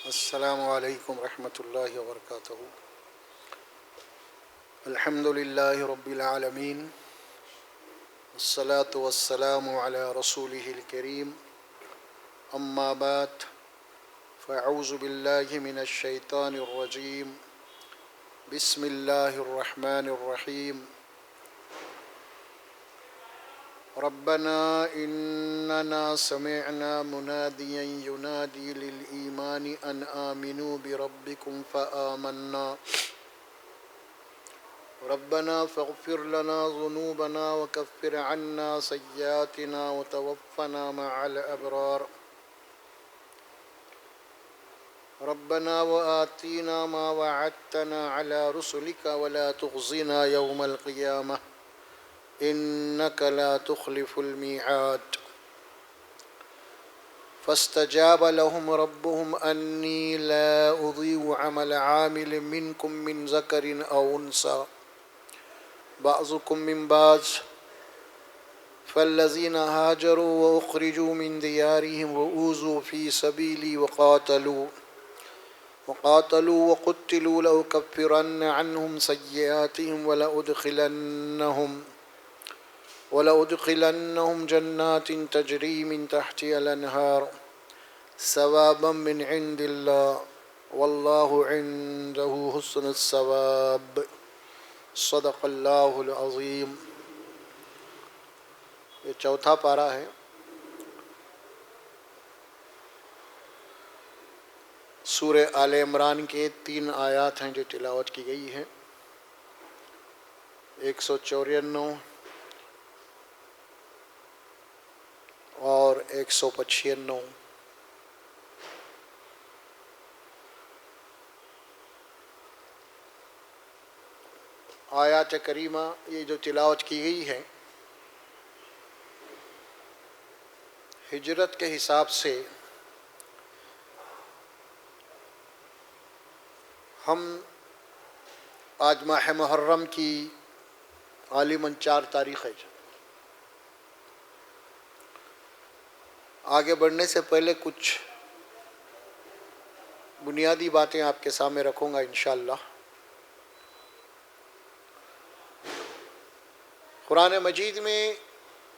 السلام علیکم ورحمۃ اللہ وبرکاتہ۔ الحمد للہ رب العالمین، والصلاة والسلام علی رسولہ الکریم، اما بعد فاعوذ باللہ من الشیطان الرجیم، بسم اللہ الرحمن الرحیم۔ ربنا اننا سمعنا منادیا ینادی للایمان ان آمنوا بربکم فآمنا ربنا فاغفر لنا ذنوبنا وكفر عنا سيئاتنا وتوفنا مع الأبرار ربنا وآتنا ما وعدتنا على رسلك ولا تخزنا يوم القيامة إنك لا تخلف الميعاد فاستجاب لهم ربهم أني لا أضيع عمل عامل منكم من ذكر أو أنثى بعضكم من بعض فالذين هاجروا وأخرجوا من ديارهم وأوذوا في سبيلي وقاتلوا وقتلوا لأكفرن عنهم سيئاتهم ولأدخلنهم جنات تجري من تحتها الأنهار ثوابا من عند الله والله عنده حسن الثواب صدق اللہ العظیم۔ یہ چوتھا پارہ ہے۔ سورہ آل عمران کے 3 آیات ہیں جو تلاوت کی گئی ہیں، 194 اور 195۔ آیات کریمہ یہ جو تلاوت کی گئی ہے، ہجرت کے حساب سے ہم آج ماہ محرم کی غالباً 4 تاریخ ہے۔ آگے بڑھنے سے پہلے کچھ بنیادی باتیں آپ کے سامنے رکھوں گا انشاءاللہ۔ قرآن مجید میں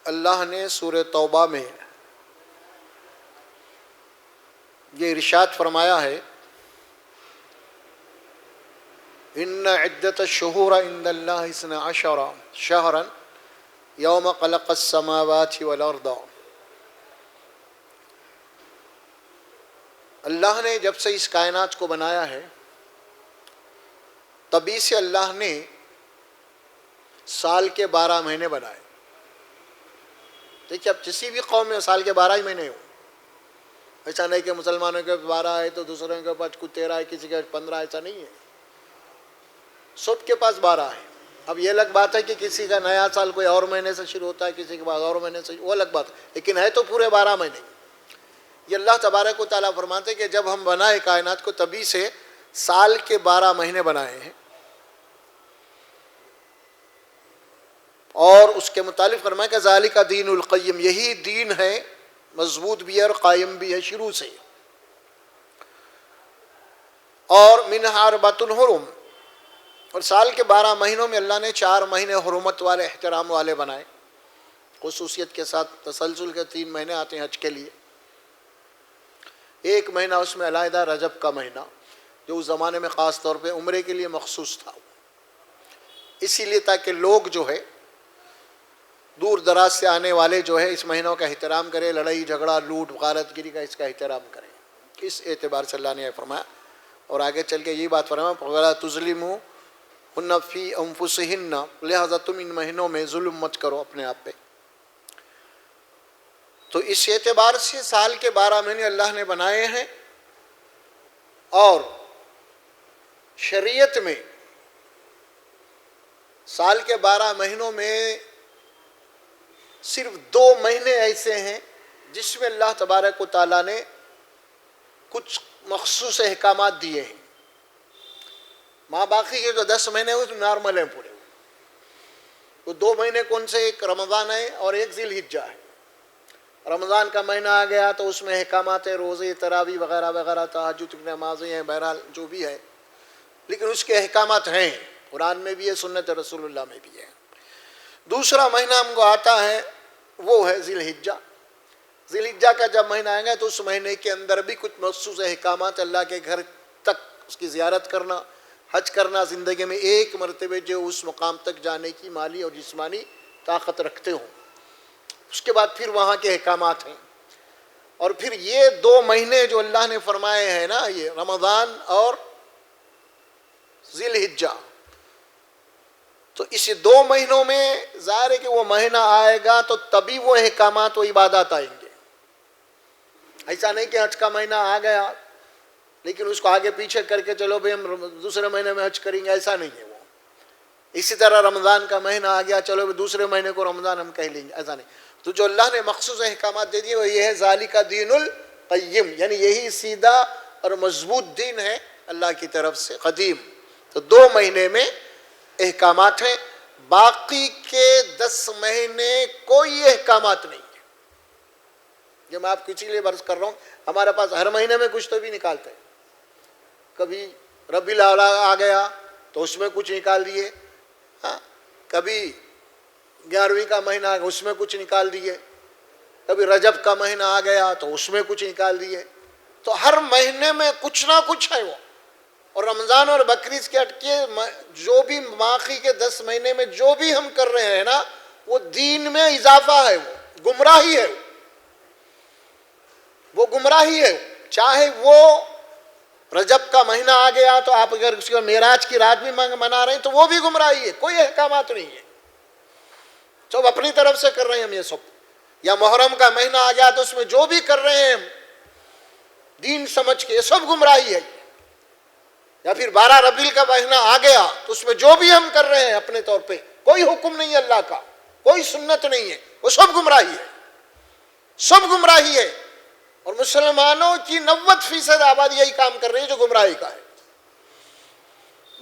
اللہ نے سورہ توبہ میں یہ ارشاد فرمایا ہے، ان عدت الشہور عند اللہ 12 شہرا یوم خلق السماوات والارض۔ اللہ نے جب سے اس کائنات کو بنایا ہے، تبھی سے اللہ نے سال کے 12 مہینے بنائے۔ دیکھیے، اب کسی بھی قوم میں سال کے 12 ہی مہینے ہوں، ایسا نہیں کہ مسلمانوں کے 12 ہے تو دوسروں کے پاس کچھ 13 ہے، کسی کے 15، ایسا نہیں ہے، سب کے پاس 12 ہے۔ اب یہ الگ بات ہے کہ کسی کا نیا سال کوئی اور مہینے سے شروع ہوتا ہے، کسی کے بعد اور مہینے سے، وہ الگ بات ہے، لیکن ہے تو پورے 12 مہینے۔ یہ اللہ تبارک و تعالیٰ فرماتے ہیں کہ جب ہم بنائے کائنات کو، تبھی سے سال کے 12 مہینے بنائے ہیں، اور اس کے متعلق فرمایا کہ ذالک دین القیم، یہی دین ہے، مضبوط بھی ہے اور قائم بھی ہے شروع سے۔ اور منہا اربعۃ حرم، اور سال کے 12 مہینوں میں اللہ نے 4 مہینے حرمت والے، احترام والے بنائے، خصوصیت کے ساتھ۔ تسلسل کے 3 مہینے آتے ہیں حج کے لیے، ایک مہینہ اس میں علیحدہ رجب کا مہینہ، جو اس زمانے میں خاص طور پہ عمرے کے لیے مخصوص تھا، اسی لیے تاکہ لوگ جو ہے دور دراز سے آنے والے جو ہے اس مہینوں کا احترام کریں، لڑائی جھگڑا لوٹ غارت گری کا اس کا احترام کریں۔ اس اعتبار سے اللہ نے یہ فرمایا، اور آگے چل کے یہ بات فرمایا وَلَا تُظْلِمُوهُنَّ فِي أَنفُسِهِنَّ، لہذا تم ان مہینوں میں ظلم مت کرو اپنے آپ پہ۔ تو اس اعتبار سے سال کے 12 مہینے اللہ نے بنائے ہیں، اور شریعت میں سال کے 12 مہینوں میں صرف 2 مہینے ایسے ہیں جس میں اللہ تبارک و تعالیٰ نے کچھ مخصوص احکامات دیے ہیں۔ ماں باقی کے جو 10 مہینے ہیں نارمل ہیں پورے۔ وہ 2 مہینے کون سے؟ ایک رمضان ہے اور ایک ذی الحجہ ہے۔ رمضان کا مہینہ آ گیا تو اس میں احکامات روزے تراویح وغیرہ وغیرہ تہجد کی نمازیں ہیں، بہرحال جو بھی ہے، لیکن اس کے احکامات ہیں، قرآن میں بھی ہے، سنت رسول اللہ میں بھی ہے۔ دوسرا مہینہ ہم کو آتا ہے وہ ہے ذی الحجہ۔ ذی الحجہ کا جب مہینہ آئے گا تو اس مہینے کے اندر بھی کچھ مخصوص احکامات، اللہ کے گھر تک اس کی زیارت کرنا، حج کرنا، زندگی میں ایک مرتبہ جو اس مقام تک جانے کی مالی اور جسمانی طاقت رکھتے ہوں، اس کے بعد پھر وہاں کے احکامات ہیں۔ اور پھر یہ 2 مہینے جو اللہ نے فرمائے ہیں نا، یہ رمضان اور ذی الحجہ، تو اس 2 مہینوں میں ظاہر ہے کہ وہ مہینہ آئے گا تو تبھی وہ احکامات و عبادات آئیں گے۔ ایسا نہیں کہ حج کا مہینہ آ گیا لیکن اس کو آگے پیچھے کر کے چلو بھئی ہم دوسرے مہینے میں حج کریں گے، ایسا نہیں ہے وہ۔ اسی طرح رمضان کا مہینہ آ گیا، چلو دوسرے مہینے کو رمضان ہم کہہ لیں گے، ایسا نہیں۔ تو جو اللہ نے مخصوص احکامات دے دیے وہ یہ ہے ذالک دین القیم، یعنی یہی سیدھا اور مضبوط دین ہے اللہ کی طرف سے، قدیم۔ تو 2 مہینے میں احکامات ہیں، باقی کے 10 مہینے کوئی احکامات نہیں ہے۔ جو میں آپ کو اسی لیے برس کر رہا ہوں، ہمارے پاس ہر مہینے میں کچھ تو بھی نکالتے ہیں۔ کبھی ربیع الاولی آ گیا تو اس میں کچھ نکال دیے، کبھی 11ویں کا مہینہ اس میں کچھ نکال دیے، کبھی رجب کا مہینہ آ گیا تو اس میں کچھ نکال دیے۔ تو ہر مہینے میں کچھ نہ کچھ ہے وہ۔ اور رمضان اور بقرعید کے اٹکے جو بھی باقی کے 10 مہینے میں جو بھی ہم کر رہے ہیں نا، وہ دین میں اضافہ ہے، وہ گمراہی ہے، وہ گمراہی ہے۔ چاہے وہ رجب کا مہینہ آ گیا تو آپ اگر اس کو معراج کی رات بھی منا رہے ہیں تو وہ بھی گمراہی ہے، کوئی احکامات نہیں ہے، سب اپنی طرف سے کر رہے ہیں ہم یہ سب۔ یا محرم کا مہینہ آ گیا تو اس میں جو بھی کر رہے ہیں دین سمجھ کے، یہ سب گمراہی ہے۔ یا پھر 12 ربیع کا مہینہ آ گیا تو اس میں جو بھی ہم کر رہے ہیں اپنے طور پہ، کوئی حکم نہیں ہے اللہ کا، کوئی سنت نہیں ہے، وہ سب گمراہی ہے، سب گمراہی ہے۔ اور مسلمانوں کی 90% آبادی یہی کام کر رہی ہے جو گمراہی کا ہے۔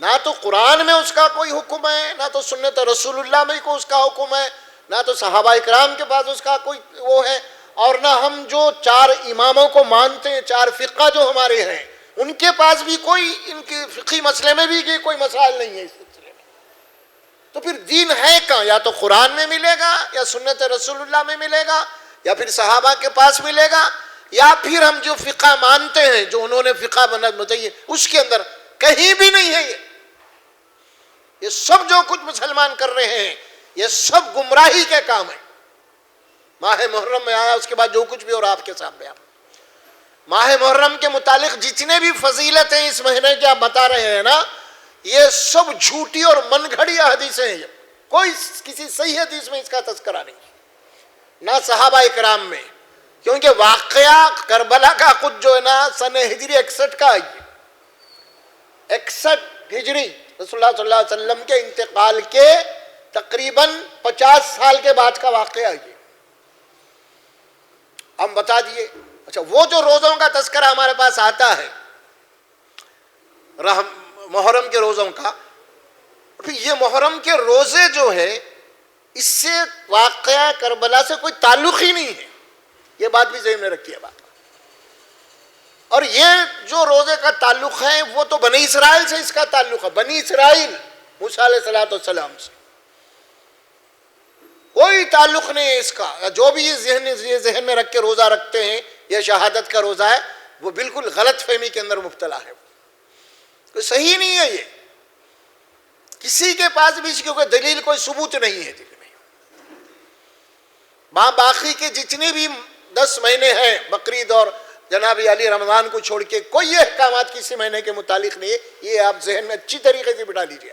نہ تو قرآن میں اس کا کوئی حکم ہے، نہ تو سنت رسول اللہ میں کوئی اس کا حکم ہے، نہ تو صحابہ کرام کے پاس اس کا کوئی وہ ہے، اور نہ ہم جو 4 اماموں کو مانتے ہیں، 4 فقہ جو ہمارے ہیں، ان کے پاس بھی کوئی ان کے فقہی مسئلے میں بھی کوئی مسائل نہیں ہے اس سلسلے میں۔ تو پھر دین ہے کہاں؟ یا تو قرآن میں ملے گا، یا سنت رسول اللہ میں ملے گا، یا پھر صحابہ کے پاس ملے گا، یا پھر ہم جو فقہ مانتے ہیں جو انہوں نے فقہ بتائی اس کے اندر کہیں بھی نہیں ہے۔ یہ سب جو کچھ مسلمان کر رہے ہیں یہ سب گمراہی کے کام ہیں۔ ماہ محرم میں آیا، اس کے بعد جو کچھ بھی اور آپ کے سامنے آپ ماہ محرم کے متعلق جتنے بھی فضیلت ہیں اس مہینے کے آپ بتا رہے ہیں نا، یہ سب جھوٹی اور من گھڑی حدیثیں ہیں۔ کوئی کسی صحیح حدیث میں اس کا تذکرہ نہیں، نہ صحابہ کرام میں، کیونکہ واقعہ کربلا کا خود جو ہے نا سن ہجری 61 کا ہے، 61 ہجری، رسول اللہ صلی اللہ علیہ وسلم کے انتقال کے تقریباً 50 سال کے بعد کا واقعہ ہے یہ، ہم بتا دیے۔ اچھا، وہ جو روزوں کا تذکرہ ہمارے پاس آتا ہے محرم کے روزوں کا، پھر یہ محرم کے روزے جو ہے اس سے واقعہ کربلا سے کوئی تعلق ہی نہیں ہے، یہ بات بھی ذہن میں رکھیے بات۔ اور یہ جو روزے کا تعلق ہے وہ تو بنی اسرائیل سے اس کا تعلق ہے، بنی اسرائیل موسیٰ علیہ السلام سے، کوئی تعلق نہیں ہے اس کا۔ جو بھی یہ ذہن میں رکھ کے روزہ رکھتے ہیں یہ شہادت کا روزہ ہے، وہ بالکل غلط فہمی کے اندر مبتلا ہے، کوئی صحیح نہیں ہے یہ، کسی کے پاس بھی اس کی کوئی دلیل، کوئی ثبوت نہیں ہے دل میں۔ باقی کے جتنے بھی 10 مہینے ہیں بقرعید اور جناب علی رمضان کو چھوڑ کے کوئی احکامات کسی مہینے کے متعلق نہیں ہے، یہ آپ ذہن میں اچھی طریقے سے بٹھا لیجیے۔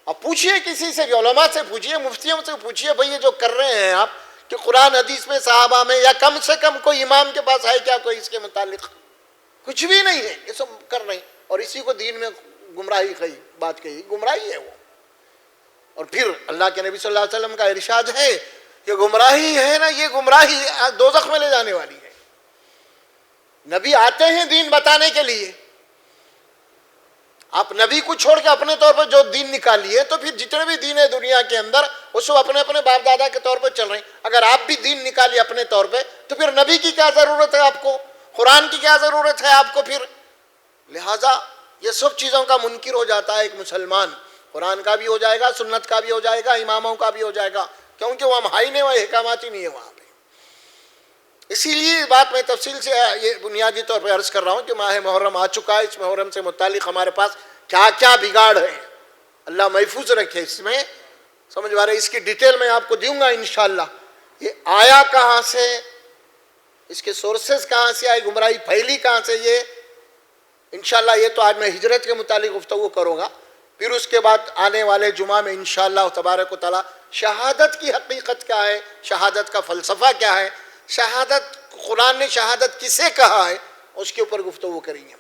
آپ پوچھئے کسی سے بھی، علماء سے پوچھئے، مفتیوں سے پوچھئے، بھئی یہ جو کر رہے ہیں آپ کہ قرآن حدیث میں صحابہ میں یا کم سے کم کوئی امام کے پاس ہے کیا کوئی اس کے متعلق؟ کچھ بھی نہیں ہے، یہ سب کر رہے ہیں اور اسی کو دین میں گمراہی کہی، بات کہی، گمراہی ہے وہ۔ اور پھر اللہ کے نبی صلی اللہ علیہ وسلم کا ارشاد ہے کہ گمراہی ہے نا، یہ گمراہی دوزخ میں لے جانے والی ہے۔ نبی آتے ہیں دین بتانے کے لیے، آپ نبی کو چھوڑ کے اپنے طور پر جو دین نکالیے تو پھر جتنے بھی دین ہے دنیا کے اندر وہ سب اپنے اپنے باپ دادا کے طور پر چل رہے ہیں. اگر آپ بھی دین نکالیے اپنے طور پہ تو پھر نبی کی کیا ضرورت ہے آپ کو, قرآن کی کیا ضرورت ہے آپ کو پھر. لہٰذا یہ سب چیزوں کا منکر ہو جاتا ہے ایک مسلمان. قرآن کا بھی ہو جائے گا, سنت کا بھی ہو جائے گا, اماموں کا بھی ہو جائے گا, کیونکہ وہ ہم ہائی نہیں ہوئے, احکامات ہی نہیں ہے وہاں پہ. اسی لیے بات میں تفصیل سے یہ بنیادی طور پہ عرض کر رہا ہوں کہ ماہ محرم آ چکا ہے. اس محرم سے متعلق ہمارے پاس کیا کیا بگاڑ ہے, اللہ محفوظ رکھے. اس میں سمجھ پا رہے, اس کی ڈیٹیل میں آپ کو دوں گا انشاءاللہ. یہ آیا کہاں سے, اس کے سورسز کہاں سے آئی, گمراہی پھیلی کہاں سے, یہ انشاءاللہ یہ تو آج میں ہجرت کے متعلق گفتگو کروں گا. پھر اس کے بعد آنے والے جمعہ میں انشاءاللہ تبارک و تعالی شہادت کی حقیقت کیا ہے, شہادت کا فلسفہ کیا ہے, شہادت قرآن نے شہادت کسے کہا ہے, اس کے اوپر گفتگو کریں گے.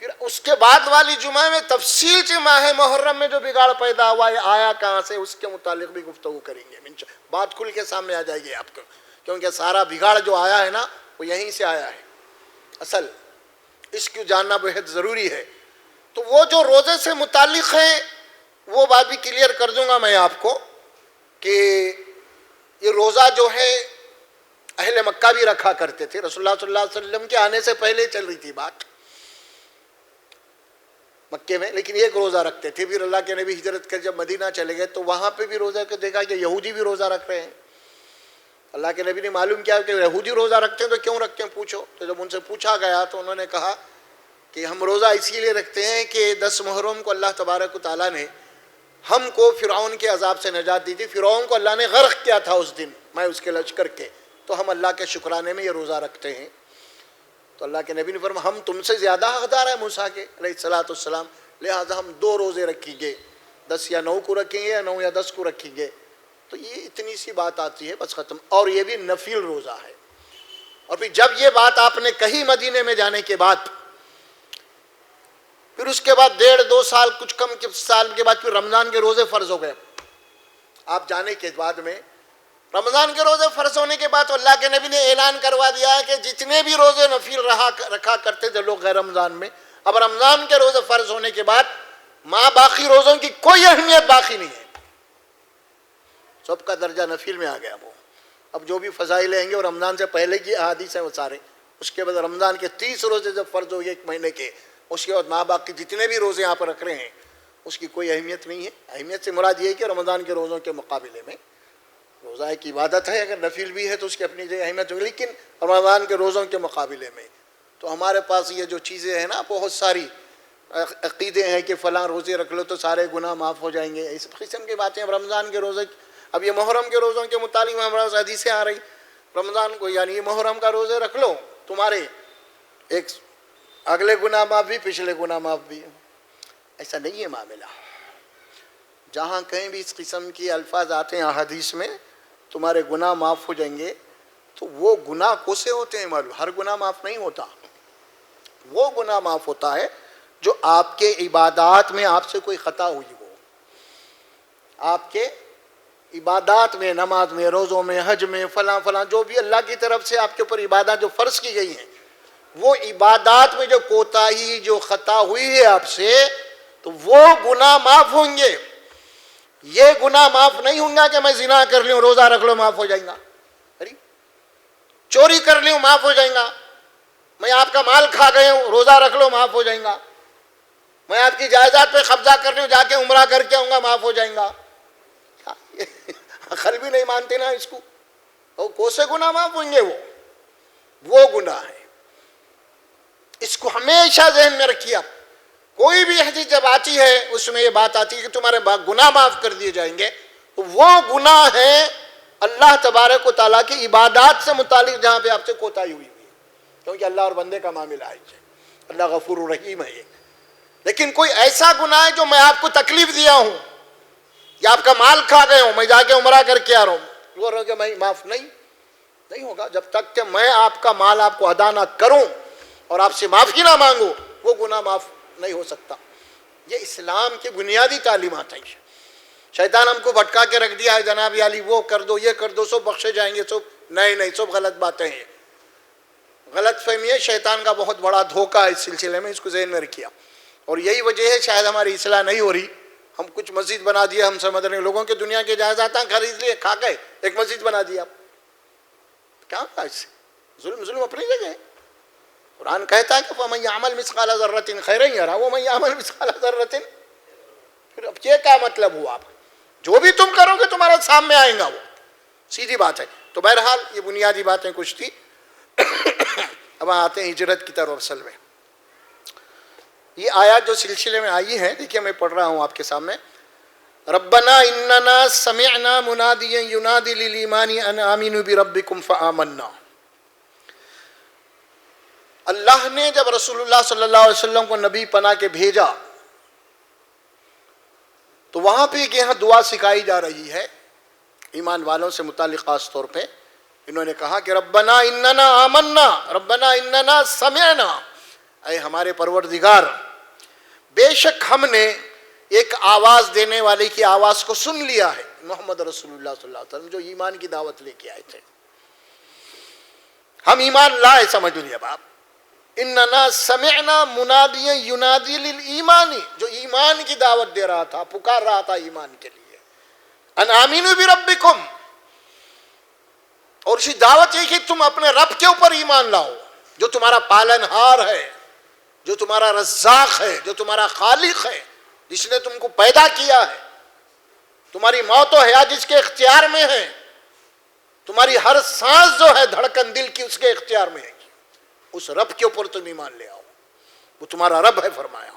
پھر اس کے بعد والی جمعہ میں تفصیل سے ماہ محرم میں جو بگاڑ پیدا ہوا ہے آیا کہاں سے, اس کے متعلق بھی گفتگو کریں گے. بات کھل کے سامنے آ جائے گی آپ کو, کیونکہ سارا بگاڑ جو آیا ہے نا وہ یہیں سے آیا ہے اصل. اس کو جاننا بہت ضروری ہے. تو وہ جو روزے سے متعلق ہے وہ بات بھی کلیئر کر دوں گا میں آپ کو کہ یہ روزہ جو ہے اہل مکہ بھی رکھا کرتے تھے. رسول اللہ صلی اللہ علیہ وسلم کے آنے سے پہلے چل رہی تھی بات مکے میں, لیکن ایک روزہ رکھتے تھے. پھر اللہ کے نبی ہجرت کر جب مدینہ چلے گئے تو وہاں پہ بھی روزہ کو دیکھا کہ یہودی بھی روزہ رکھ رہے ہیں. اللہ کے نبی نے معلوم کیا کہ یہودی روزہ رکھتے ہیں تو کیوں رکھتے ہیں پوچھو. تو جب ان سے پوچھا گیا تو انہوں نے کہا کہ ہم روزہ اسی لیے رکھتے ہیں کہ 10 محرم کو اللہ تبارک و تعالیٰ نے ہم کو فرعون کے عذاب سے نجات دی تھی. فرعون کو اللہ نے غرق کیا تھا اس دن, میں اس کے لشکر کے, تو ہم اللہ کے شکرانے میں یہ روزہ رکھتے ہیں. تو اللہ کے نبی نے فرمایا ہم تم سے زیادہ حقدار ہیں موسیٰ کے علیہ الصلوۃ والسلام, لہٰذا ہم 2 روزے رکھیں گے, 10 یا 9 کو رکھیں گے یا 9 یا 10 کو رکھیں گے. تو یہ اتنی سی بات آتی ہے بس ختم. اور یہ بھی نفل روزہ ہے. اور پھر جب یہ بات آپ نے کہی مدینے میں جانے کے بعد, پھر اس کے بعد 1.5-2 سال کچھ کم سال کے بعد پھر رمضان کے روزے فرض ہو گئے. آپ جانے کے بعد میں رمضان کے روزے فرض ہونے کے بعد اللہ کے نبی نے اعلان کروا دیا ہے کہ جتنے بھی روزے نفل رکھا کرتے تھے لوگ غیر رمضان میں, اب رمضان کے روزے فرض ہونے کے بعد باقی روزوں کی کوئی اہمیت باقی نہیں ہے, سب کا درجہ نفل میں آ گیا. وہ اب جو بھی فضائل ہیں گے اور رمضان سے پہلے کی احادیث ہیں وہ سارے, اس کے بعد رمضان کے 30 روزے جب فرض ہو گئے 1 مہینے کے, اس کے بعد باقی جتنے بھی روزے یہاں پر رکھ رہے ہیں اس کی کوئی اہمیت نہیں ہے. اہمیت سے مراد یہ ہے کہ رمضان کے روزوں کے مقابلے میں روزہ ایک عبادت ہے, اگر نفل بھی ہے تو اس کی اپنی جگہ اہمیت ہوگی, لیکن رمضان کے روزوں کے مقابلے میں تو ہمارے پاس یہ جو چیزیں ہیں نا بہت ساری عقیدے ہیں کہ فلاں روزے رکھ لو تو سارے گناہ معاف ہو جائیں گے, اس قسم کی باتیں. اب رمضان کے روزے, اب یہ محرم کے روزوں کے متعلق ہمارے پاس حدیثیں آ رہی, رمضان کو یعنی یہ محرم کا روزے رکھ لو تمہارے ایک اگلے گناہ معاف بھی پچھلے گناہ معاف بھی. ایسا نہیں ہے معاملہ. جہاں کہیں بھی اس قسم کی الفاظ آتے ہیں احادیث میں تمہارے گناہ معاف ہو جائیں گے, تو وہ گناہ کون سے ہوتے ہیں معلوم, ہر گناہ معاف نہیں ہوتا. وہ گناہ معاف ہوتا ہے جو آپ کے عبادات میں آپ سے کوئی خطا ہوئی ہو, آپ کے عبادات میں, نماز میں, روزوں میں, حج میں, فلاں جو بھی اللہ کی طرف سے آپ کے اوپر عبادات جو فرض کی گئی ہیں, وہ عبادات میں جو کوتاہی جو خطا ہوئی ہے آپ سے, تو وہ گناہ معاف ہوں گے. یہ گناہ معاف نہیں ہوں گا کہ میں زنا کر لوں روزہ رکھ لوں معاف ہو جائیں گا, چوری کر لوں معاف ہو جائیں گا, میں آپ کا مال کھا گیا ہوں روزہ رکھ لو معاف ہو جائیں گا, میں آپ کی جائیداد پہ قبضہ کر لوں جا کے عمرہ کر کے آؤں گا معاف ہو جائیں گا. عقل بھی نہیں مانتے نا اس کو. کون سے گناہ معاف ہوں گے, وہ گناہ ہے. اس کو ہمیشہ ذہن میں رکھیے. آپ کوئی بھی حدیث جب آتی ہے اس میں یہ بات آتی ہے کہ تمہارے گناہ معاف کر دیے جائیں گے, تو وہ گناہ ہے اللہ تبارک و تعالیٰ کی عبادات سے متعلق جہاں پہ آپ سے کوتاہی ہوئی ہے, کیونکہ اللہ اور بندے کا معاملہ ہے, اللہ غفور الرحیم ہے. لیکن کوئی ایسا گناہ ہے جو میں آپ کو تکلیف دیا ہوں یا آپ کا مال کھا گئے ہوں, میں جا کے عمرہ کر کے آ رہا ہوں, وہ رہا کہ میں معاف نہیں ہوگا جب تک کہ میں آپ کا مال آپ کو ادا نہ کروں اور آپ سے معافی نہ مانگوں, وہ گناہ معاف نہیں ہو سکتا. یہ اسلام کی بنیادی تعلیمات ہیں. شیطان ہم کو بھٹکا کے رکھ دیا ہے, جناب علی وہ کر دو یہ کر دو سب بخشے جائیں گے, سب نہیں, سب غلط باتیں ہیں. غلط فہمی ہے, شیطان کا بہت بڑا دھوکہ ہے اس سلسلے میں, اس کو ذہن میں رکھیے. اور یہی وجہ ہے شاید ہماری اصلاح نہیں ہو رہی. ہم کچھ مسجد بنا دیا, ہم سمجھ رہے ہیں لوگوں کے دنیا کے جائیداد خرید لیے, کھا گئے, ایک مسجد بنا دیا. کیا کہا اس سے؟ ظلم اپنی جگہ ہے. قرآن کہتا ہے کہ فَمَن يَعْمَلْ مِثْقَالَ ذَرَّةٍ خَيْرًا يَرَهُ وَمَن يَعْمَلْ مِثْقَالَ ذَرَّةٍ. پھر اب یہ کیا مطلب ہوا؟ جو بھی تم کرو گے تمہارے سامنے آئے گا, وہ سیدھی بات ہے. تو بہرحال یہ بنیادی باتیں کچھ تھی. اب آتے ہیں ہجرت کی طرف. اصل میں یہ آیات جو سلسلے میں آئی ہیں, دیکھیے میں پڑھ رہا ہوں آپ کے سامنے. ربنا اننا سمعنا منادیا ینادی للایمان ان آمنوا بربکم فآمنا. اللہ نے جب رسول اللہ صلی اللہ علیہ وسلم کو نبی بنا کے بھیجا تو وہاں پہ یہاں دعا سکھائی جا رہی ہے ایمان والوں سے متعلق. خاص طور پہ انہوں نے کہا کہ ربنا اننا آمنا, ربنا اننا سمعنا, اے ہمارے پروردگار بے شک ہم نے ایک آواز دینے والے کی آواز کو سن لیا ہے, محمد رسول اللہ صلی اللہ علیہ وسلم جو ایمان کی دعوت لے کے آئے تھے. ہم ایمان لائے, سمجھ لیجیے اب آپ. اننا سمعنا منادیا ینادی للایمان, جو ایمان کی دعوت دے رہا تھا, پکار رہا تھا ایمان کے لیے. ان آمنوا بربکم, اور اسی دعوت یہ کہ تم اپنے رب کے اوپر ایمان لاؤ جو تمہارا پالن ہار ہے, جو تمہارا رزاق ہے, جو تمہارا خالق ہے, جس نے تم کو پیدا کیا ہے. تمہاری موت و حیات جس کے اختیار میں ہے, تمہاری ہر سانس جو ہے دھڑکن دل کی اس کے اختیار میں ہے. اس رب کے اوپر تم ایمان لے آؤ, وہ تمہارا رب ہے. فرمایا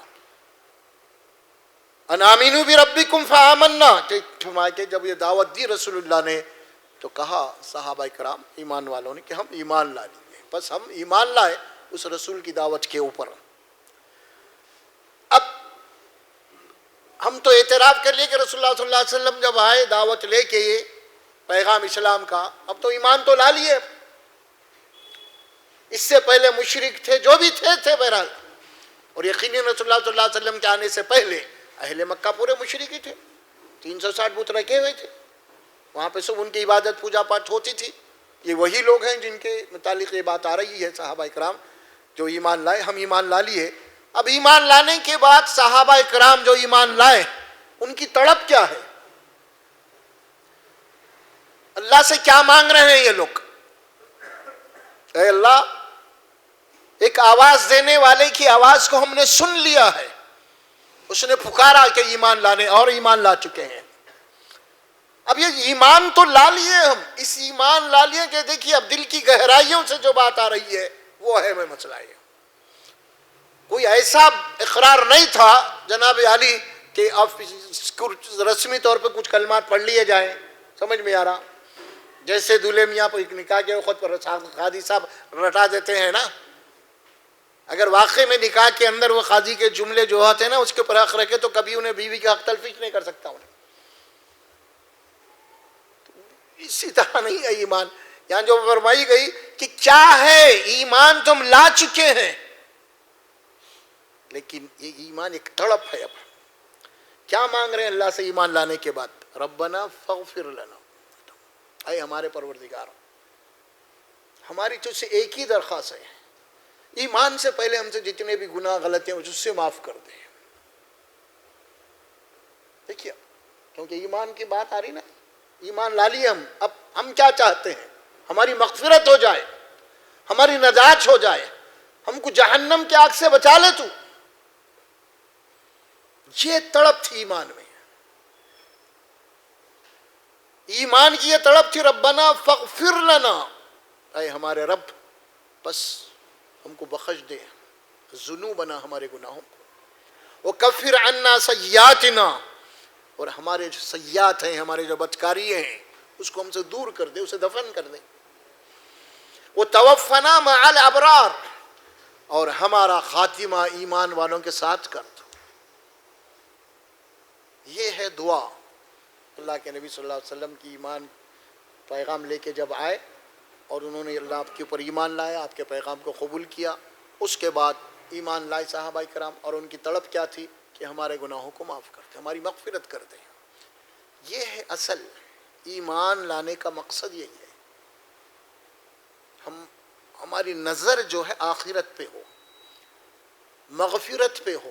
ان آمنوا بربکم فآمنا, کہ جب یہ دعوت دی رسول اللہ نے تو کہا صحابہ کرام ایمان والوں نے کہ ہم ایمان لا لیے. بس ہم ایمان لائے اس رسول کی دعوت کے اوپر. اب ہم تو اعتراف کر لیے کہ رسول اللہ صلی اللہ علیہ وسلم جب آئے دعوت لے کے یہ پیغام اسلام کا, اب تو ایمان تو لا لیے. اس سے پہلے مشرک تھے, جو بھی تھے بہرحال. اور یقیناً رسول اللہ صلی اللہ علیہ وسلم کے آنے سے پہلے اہل مکہ پورے مشرک ہی تھے. 360 بت رکھے ہوئے تھے وہاں پہ, سب ان کی عبادت پوجا پاٹ ہوتی تھی. یہ وہی لوگ ہیں جن کے متعلق یہ بات آ رہی ہے, صحابہ کرام جو ایمان لائے. ہم ایمان لا لیے. اب ایمان لانے کے بعد صحابہ کرام جو ایمان لائے ان کی تڑپ کیا ہے؟ اللہ سے کیا مانگ رہے ہیں یہ لوگ؟ اے اللہ, ایک آواز دینے والے کی آواز کو ہم نے سن لیا ہے, اس نے پکارا کہ ایمان لانے, اور ایمان لا چکے ہیں. اب یہ ایمان تو لا لیے ہم, اس ایمان لا لیے کہ دیکھیے اب دل کی گہرائیوں سے جو بات آ رہی ہے وہ ہے میں مسئلہ ہے. کوئی ایسا اقرار نہیں تھا جناب علی کہ اب رسمی طور پہ کچھ کلمات پڑھ لیے جائیں, سمجھ میں آ رہا. جیسے دولہے میاں پر نکاح کے خود پر قاضی صاحب رٹا دیتے ہیں نا, اگر واقعی میں نکاح کے اندر وہ قاضی کے جملے جو ہوتے ہیں نا اس کے پر حق رکھے تو کبھی انہیں بیوی کا حق تلفیق نہیں کر سکتا انہیں. اسی طرح نہیں ہے ایمان. یہاں جو فرمائی گئی کہ کیا ہے ایمان تم لا چکے ہیں, لیکن یہ ایمان ایک تڑپ ہے. اب کیا مانگ رہے ہیں اللہ سے ایمان لانے کے بعد؟ ربنا فاغفر لنا, اے ہمارے پروردگار ہماری تجھ سے ایک ہی درخواست ہے, ایمان سے پہلے ہم سے جتنے بھی گناہ غلطیاں اس سے معاف کر دے. دیکھیے کیونکہ ایمان کی بات آ رہی نا, ایمان لا لیے ہم, اب ہم کیا چاہتے ہیں؟ ہماری مغفرت ہو جائے, ہماری نجات ہو جائے, ہم کو جہنم کی آگ سے بچا لے تو. یہ تڑپ تھی ایمان میں, ایمان کی یہ تڑپ تھی. ربنا فاغفر لنا, اے ہمارے رب بس ہم کو بخش دے ذنوبنا, ہمارے گناہوں کو, وکفر عنا سیئاتنا, اور ہمارے جو سیئات ہیں, ہمارے جو بدکاری ہیں اس کو ہم سے دور کر دے, اسے دفن کر دے. وتوفنا مع الابرار, اور ہمارا خاتمہ ایمان والوں کے ساتھ کر دو. یہ ہے دعا. اللہ کے نبی صلی اللہ علیہ وسلم کی ایمان پیغام لے کے جب آئے اور انہوں نے اللہ آپ کے اوپر ایمان لایا, آپ کے پیغام کو قبول کیا, اس کے بعد ایمان لائے صحابہ کرام, اور ان کی تڑپ کیا تھی کہ ہمارے گناہوں کو معاف کر دیں, ہماری مغفرت کر دیں. یہ ہے اصل ایمان لانے کا مقصد. یہی ہے ہماری نظر جو ہے آخرت پہ ہو, مغفرت پہ ہو,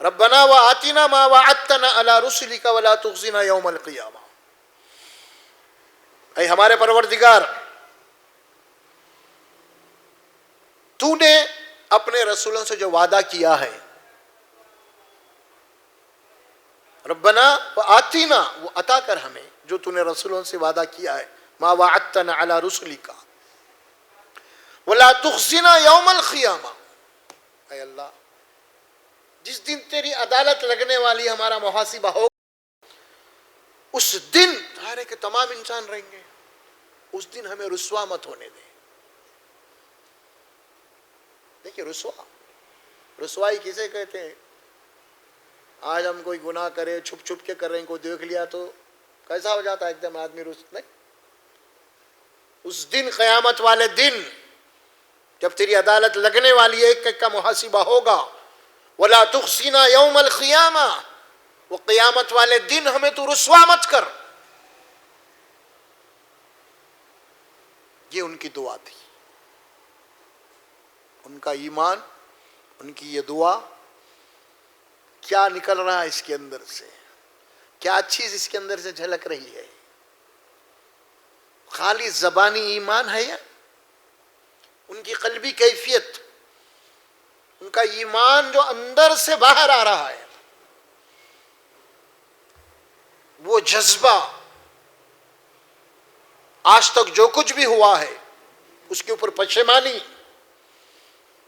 ربنا وآتنا ما وعدتنا علی رسلک ولا تخزنا یوم القیامہ، اے ہمارے پروردگار، تو نے اپنے رسولوں سے جو وعدہ کیا ہے، ربنا وآتنا، وہ عطا کر ہمیں جو تو نے رسولوں سے وعدہ کیا ہے، ما وعدتنا علی رسلک ولا تخزنا یوم القیامہ، اے اللہ جس دن تیری عدالت لگنے والی ہمارا محاسبہ ہو، اس دن سارے کے تمام انسان رہیں گے، اس دن ہمیں رسوا مت ہونے دے۔ دیکھیے رسوائی کسے کہتے ہیں؟ آج ہم کوئی گناہ کرے، چھپ چھپ کے کر رہے ہیں، کوئی دیکھ لیا تو کیسا ہو جاتا ہے ایک دم آدمی نہیں؟ اس دن، قیامت والے دن جب تیری عدالت لگنے والی ہے، ایک ایک کا محاسبہ ہوگا، وَلَا تُخْزِنَا يَوْمَ الْقِيَامَةِ، وہ قیامت والے دن ہمیں تو رسوا مت کر۔ یہ ان کی دعا تھی، ان کا ایمان، ان کی یہ دعا۔ کیا نکل رہا ہے اس کے اندر سے؟ کیا چیز اس کے اندر سے جھلک رہی ہے؟ خالی زبانی ایمان ہے یا ان کی قلبی کیفیت، ان کا ایمان جو اندر سے باہر آ رہا ہے، وہ جذبہ، آج تک جو کچھ بھی ہوا ہے اس کے اوپر پشیمانی،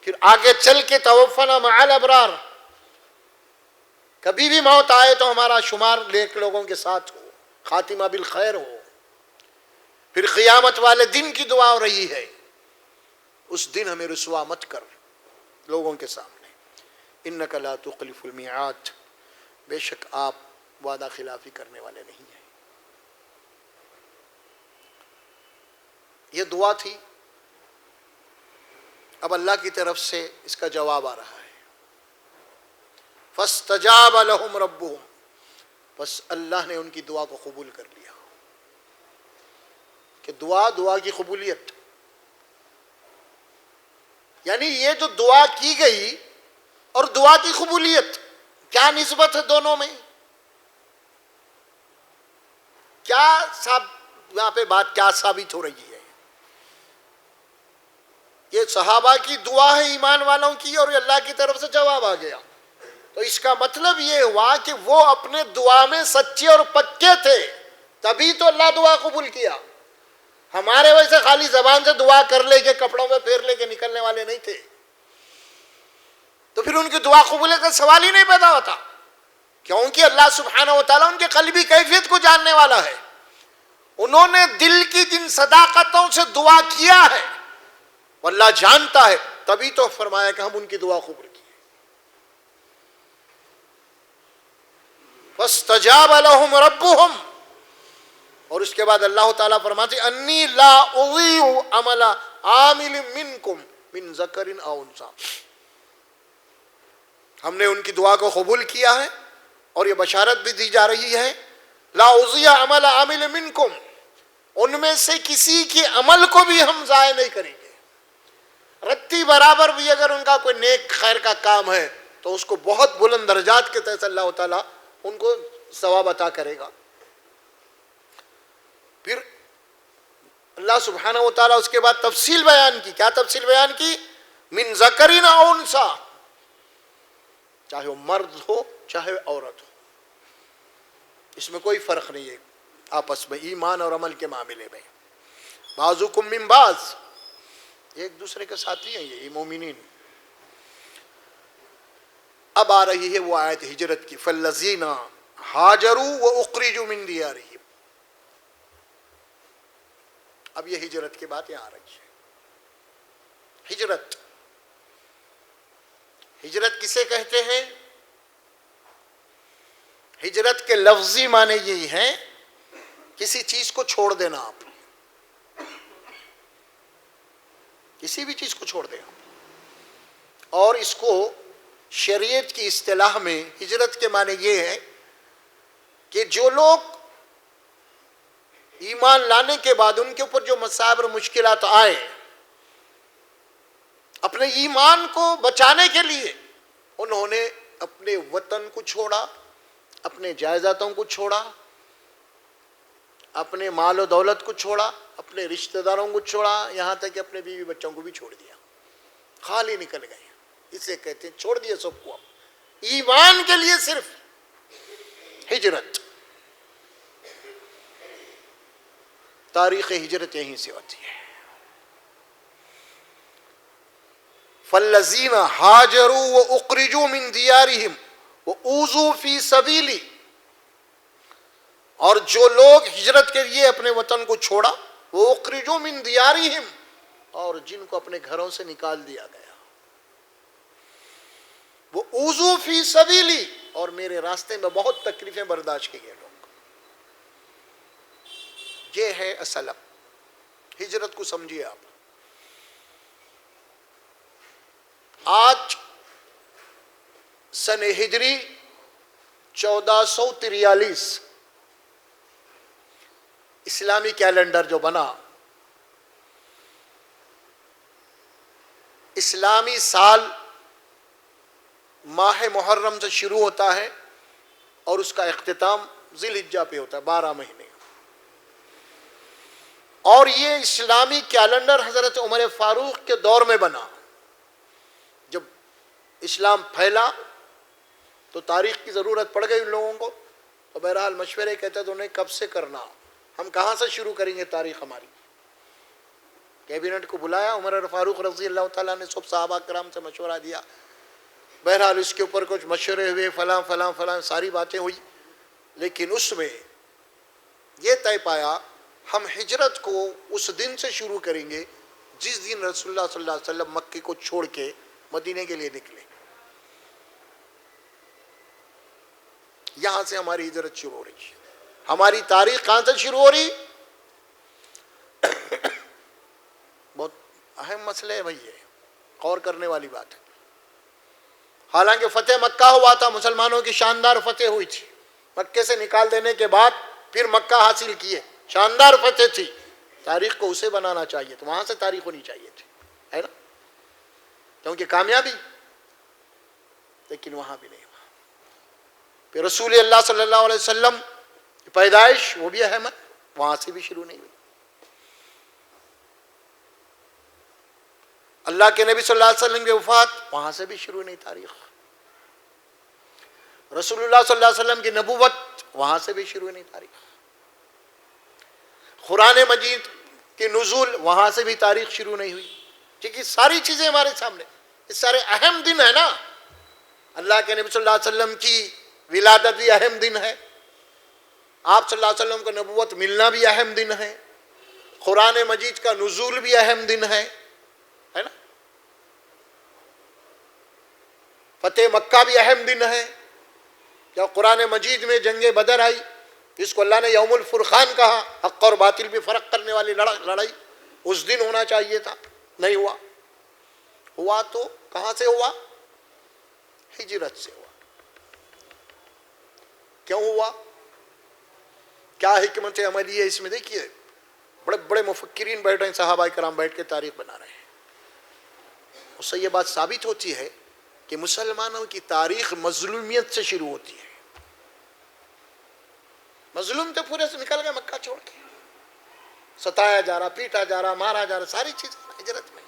پھر آگے چل کے توفنا مع الابرار، کبھی بھی موت آئے تو ہمارا شمار نیک لوگوں کے ساتھ ہو، خاتمہ بالخیر ہو۔ پھر قیامت والے دن کی دعا ہو رہی ہے، اس دن ہمیں رسوا مت کر لوگوں کے سامنے۔ انک لا تخلف المیعاد، بے شک آپ وعدہ خلافی کرنے والے نہیں ہیں۔ یہ دعا تھی، اب اللہ کی طرف سے اس کا جواب آ رہا ہے۔ فاستجاب لهم ربهم، بس اللہ نے ان کی دعا کو قبول کر لیا۔ کہ دعا کی قبولیت، یعنی یہ جو دعا کی گئی اور دعا کی قبولیت، کیا نسبت ہے دونوں میں؟ کیا یہاں پہ بات کیا ثابت ہو رہی ہے؟ یہ صحابہ کی دعا ہے ایمان والوں کی، اور اللہ کی طرف سے جواب آ گیا، تو اس کا مطلب یہ ہوا کہ وہ اپنے دعا میں سچے اور پکے تھے، تبھی تو اللہ دعا قبول کیا۔ ہمارے ویسے خالی زبان سے دعا کر لے کے کپڑوں میں پھیر لے کے نکلنے والے نہیں تھے، تو پھر ان کی دعا قبولیت کا سوال ہی نہیں پیدا ہوتا، کیونکہ اللہ سبحانہ و تعالیٰ ان کے قلبی کیفیت کو جاننے والا ہے۔ انہوں نے دل کی جن صداقتوں سے دعا کیا ہے وہ اللہ جانتا ہے، تبھی تو فرمایا کہ ہم ان کی دعا قبول کی۔ فاستجاب لهم ربهم، اور اس کے بعد اللہ تعالیٰ فرماتے انی لا اضیع عمل عامل منکم من ذکر او انثی، ہم نے ان کی دعا کو قبول کیا ہے، اور یہ بشارت بھی دی جا رہی ہے لا اضیع عمل عامل منکم، ان میں سے کسی کے عمل کو بھی ہم ضائع نہیں کریں گے۔ رتی برابر بھی اگر ان کا کوئی نیک خیر کا کام ہے تو اس کو بہت بلند درجات کے تحت اللہ تعالیٰ ان کو ثواب عطا کرے گا۔ پھر اللہ سبحانہ و تعالیٰ اس کے بعد تفصیل بیان کی، کیا تفصیل بیان کی؟ من ذکرین او انثی، چاہے وہ مرد ہو چاہے عورت ہو، اس میں کوئی فرق نہیں ہے آپس میں ایمان اور عمل کے معاملے میں۔ بعضکم من بعض، ایک دوسرے کے ساتھی ہیں یہ مومنین۔ اب آ رہی ہے وہ آیت ہجرت کی، فالذین ہاجروا واخرجوا من دیارہم، اب یہ ہجرت کی بات یہاں آ رہی ہے۔ ہجرت کسے کہتے ہیں؟ ہجرت کے لفظی معنی یہی ہے کسی چیز کو چھوڑ دینا، آپ کسی بھی چیز کو چھوڑ دینا، اور اس کو شریعت کی اصطلاح میں ہجرت کے معنی یہ ہے کہ جو لوگ ایمان لانے کے بعد ان کے اوپر جو مصائب اور مشکلات آئے، اپنے ایمان کو بچانے کے لیے انہوں نے اپنے وطن کو چھوڑا، اپنے جائیدادوں کو چھوڑا، اپنے مال و دولت کو چھوڑا، اپنے رشتہ داروں کو چھوڑا، یہاں تک کہ اپنے بیوی بچوں کو بھی چھوڑ دیا، خالی نکل گئے. اسے کہتے ہیں چھوڑ دیا سب کو. اب ایمان کے لیے صرف ہجرت. تاریخ ہجرت یہیں سے ہوتی ہے. فالذین ہاجروا واخرجوا من دیارہم واوذوا فی سبیلی، اور جو لوگ ہجرت کے لیے اپنے وطن کو چھوڑا، واخرجوا من دیارہم، اور جن کو اپنے گھروں سے نکال دیا گیا، واوذوا فی سبیلی، اور میرے راستے میں بہت تکلیفیں برداشت کی گئے لوگ. یہ ہے اصل. ہجرت کو سمجھیے آپ. آج سن ہجری 1443 اسلامی کیلنڈر جو بنا، اسلامی سال ماہ محرم سے شروع ہوتا ہے اور اس کا اختتام ذی الحجہ پہ ہوتا ہے، 12 مہینے. اور یہ اسلامی کیلنڈر حضرت عمر فاروق کے دور میں بنا. جب اسلام پھیلا تو تاریخ کی ضرورت پڑ گئی ان لوگوں کو، تو بہرحال مشورے کہتے تو انہیں کب سے کرنا، ہم کہاں سے شروع کریں گے تاریخ ہماری. کیبنٹ کو بلایا، عمر فاروق رضی اللہ تعالیٰ نے سب صحابہ کرام سے مشورہ دیا. بہرحال اس کے اوپر کچھ مشورے ہوئے، فلاں فلاں فلاں ساری باتیں ہوئی، لیکن اس میں یہ طے پایا ہم ہجرت کو اس دن سے شروع کریں گے جس دن رسول اللہ صلی اللہ علیہ وسلم مکے کو چھوڑ کے مدینے کے لیے نکلے. یہاں سے ہماری ہجرت شروع ہو رہی ہے. ہماری تاریخ کہاں سے شروع ہو رہی؟ بہت اہم مسئلہ ہے بھائی، یہ غور کرنے والی بات ہے. حالانکہ فتح مکہ ہوا تھا، مسلمانوں کی شاندار فتح ہوئی تھی. مکے سے نکال دینے کے بعد پھر مکہ حاصل کیے، شاندار فتح تھی. تاریخ کو اسے بنانا چاہیے، تو وہاں سے تاریخ ہونی چاہیے تھی، ہے نا، کیونکہ کامیابی. لیکن وہاں بھی نہیں ہوا. پھر رسول اللہ صلی اللہ علیہ وسلم کی پیدائش، وہ بھی اہم ہے، وہاں سے بھی شروع نہیں ہوئی. اللہ کے نبی صلی اللہ علیہ وسلم کی وفات، وہاں سے بھی شروع نہیں تاریخ. رسول اللہ صلی اللہ علیہ وسلم کی نبوت، وہاں سے بھی شروع نہیں تاریخ. قرآن مجید کی نزول، وہاں سے بھی تاریخ شروع نہیں ہوئی. کیونکہ ساری چیزیں ہمارے سامنے، یہ سارے اہم دن ہے نا. اللہ کے نبی صلی اللہ علیہ وسلم کی ولادت بھی اہم دن ہے، آپ صلی اللہ علیہ وسلم کو نبوت ملنا بھی اہم دن ہے، قرآن مجید کا نزول بھی اہم دن ہے نا. فتح مکہ بھی اہم دن ہے. جب قرآن مجید میں جنگ بدر آئی، جس کو اللہ نے یوم الفرقان کہا، حق اور باطل بھی فرق کرنے والی لڑائی، اس دن ہونا چاہیے تھا، نہیں ہوا. ہوا تو کہاں سے ہوا؟ ہجرت سے ہوا. کیوں ہوا؟ کیا حکمت عملی ہے اس میں؟ دیکھیے، بڑے بڑے مفکرین بیٹھ رہے ہیں، صحابہ کرام بیٹھ کے تاریخ بنا رہے ہیں. اس سے یہ بات ثابت ہوتی ہے کہ مسلمانوں کی تاریخ مظلومیت سے شروع ہوتی ہے. مظلوم تو پورے سے نکل گئے مکہ چھوڑ کے، ستایا جا رہا، پیٹا جا رہا، مارا جا رہا، ساری چیزیں ہجرت میں.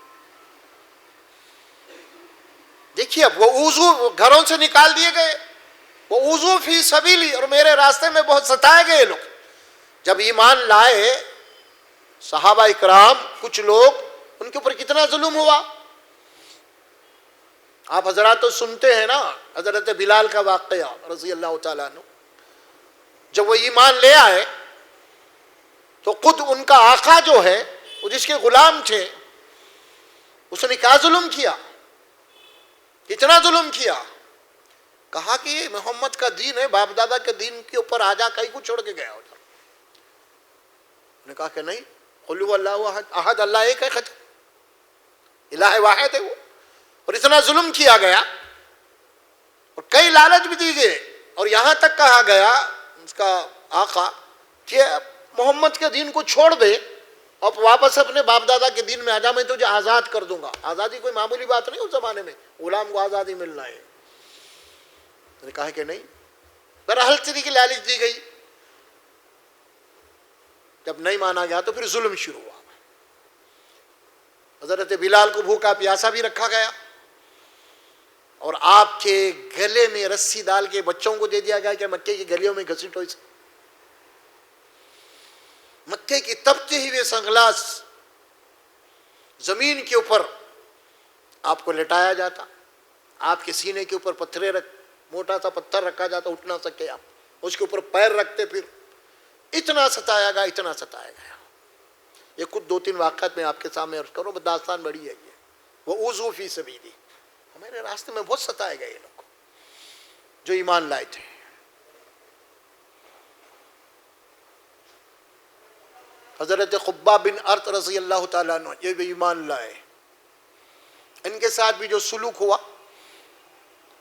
دیکھیے اب وہ گھروں سے نکال دیے گئے، وہ اوذوا فی سبیلی، اور میرے راستے میں بہت ستائے گئے لوگ. جب ایمان لائے صحابہ اکرام، کچھ لوگ، ان کے اوپر کتنا ظلم ہوا. آپ حضرات تو سنتے ہیں نا حضرت بلال کا واقعہ رضی اللہ تعالیٰ عنہ. جب وہ ایمان لے آئے تو خود ان کا آقا جو ہے، وہ جس کے غلام تھے، اس نے کیا ظلم کیا، کتنا ظلم کیا. کہا کہ یہ محمد کا دین ہے، باپ دادا کے دین کے اوپر آجا کہیں کو چھوڑ کے گیا ادھر. نے کہا کہ نہیں، قل هو اللہ احد، اللہ ایک ہے، ختم، الہ واحد ہے وہ. اور اتنا ظلم کیا گیا اور کئی لالچ بھی دی گئے، اور یہاں تک کہا گیا اس کا آقا کہ محمد کے دین کو چھوڑ دے اور واپس اپنے باپ دادا کے دین میں آ جا، میں تجھے آزاد کر دوں گا. آزادی کوئی معمولی بات نہیں اس زمانے میں، غلام کو آزادی ملنا ہے. نے کہا کہ نہیں. بہرحال طریقے لالچ دی گئی. جب نہیں مانا گیا تو پھر ظلم شروع ہوا. حضرت بلال کو بھوکا پیاسا بھی رکھا گیا اور آپ کے گلے میں رسی ڈال کے بچوں کو دے دیا گیا کہ مکے کی گلیوں میں گھسیٹو اسے. مکے کی تپتے ہوئے سنگلاس زمین کے اوپر آپ کو لٹایا جاتا, آپ کے سینے کے اوپر موٹا سا پتھر رکھا جاتا, اٹھ نہ سکے آپ, اس کے اوپر پیر رکھتے, پھر اتنا ستایا گیا, اتنا ستایا گیا. یہ کچھ 2-3 واقعات میں آپ کے سامنے عرض کروں, داستان بڑی ہے یہ. وہ اوذوا فی سبیلی, ہمارے راستے میں بہت ستائے گئے یہ لوگ جو ایمان لائے تھے. حضرت خباب بن ارط رضی اللہ تعالیٰ عنہ یہ بھی ایمان لائے. ان کے ساتھ بھی جو سلوک ہوا,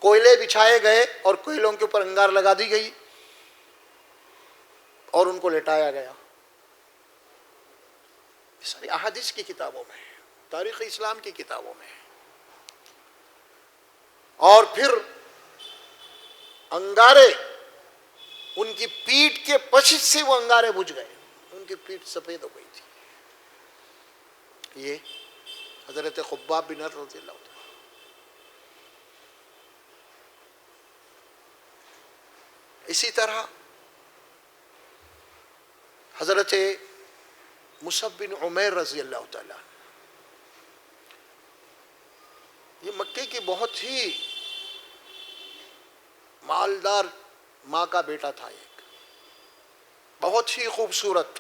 کوئلے بچھائے گئے اور کوئلوں کے اوپر انگار لگا دی گئی اور ان کو لٹایا گیا. یہ ساری احادیث کی کتابوں میں, تاریخ اسلام کی کتابوں میں. اور پھر انگارے ان کی پیٹھ کے پشت سے وہ انگارے بجھ گئے, ان کی پیٹھ سفید ہو گئی تھی. یہ حضرت خباب بن ارط رضی اللہ عنہ. اسی طرح حضرت مصعب بن عمیر رضی اللہ تعالیٰ, یہ مکے کی بہت ہی مالدار ماں کا بیٹا تھا, ایک بہت ہی خوبصورت,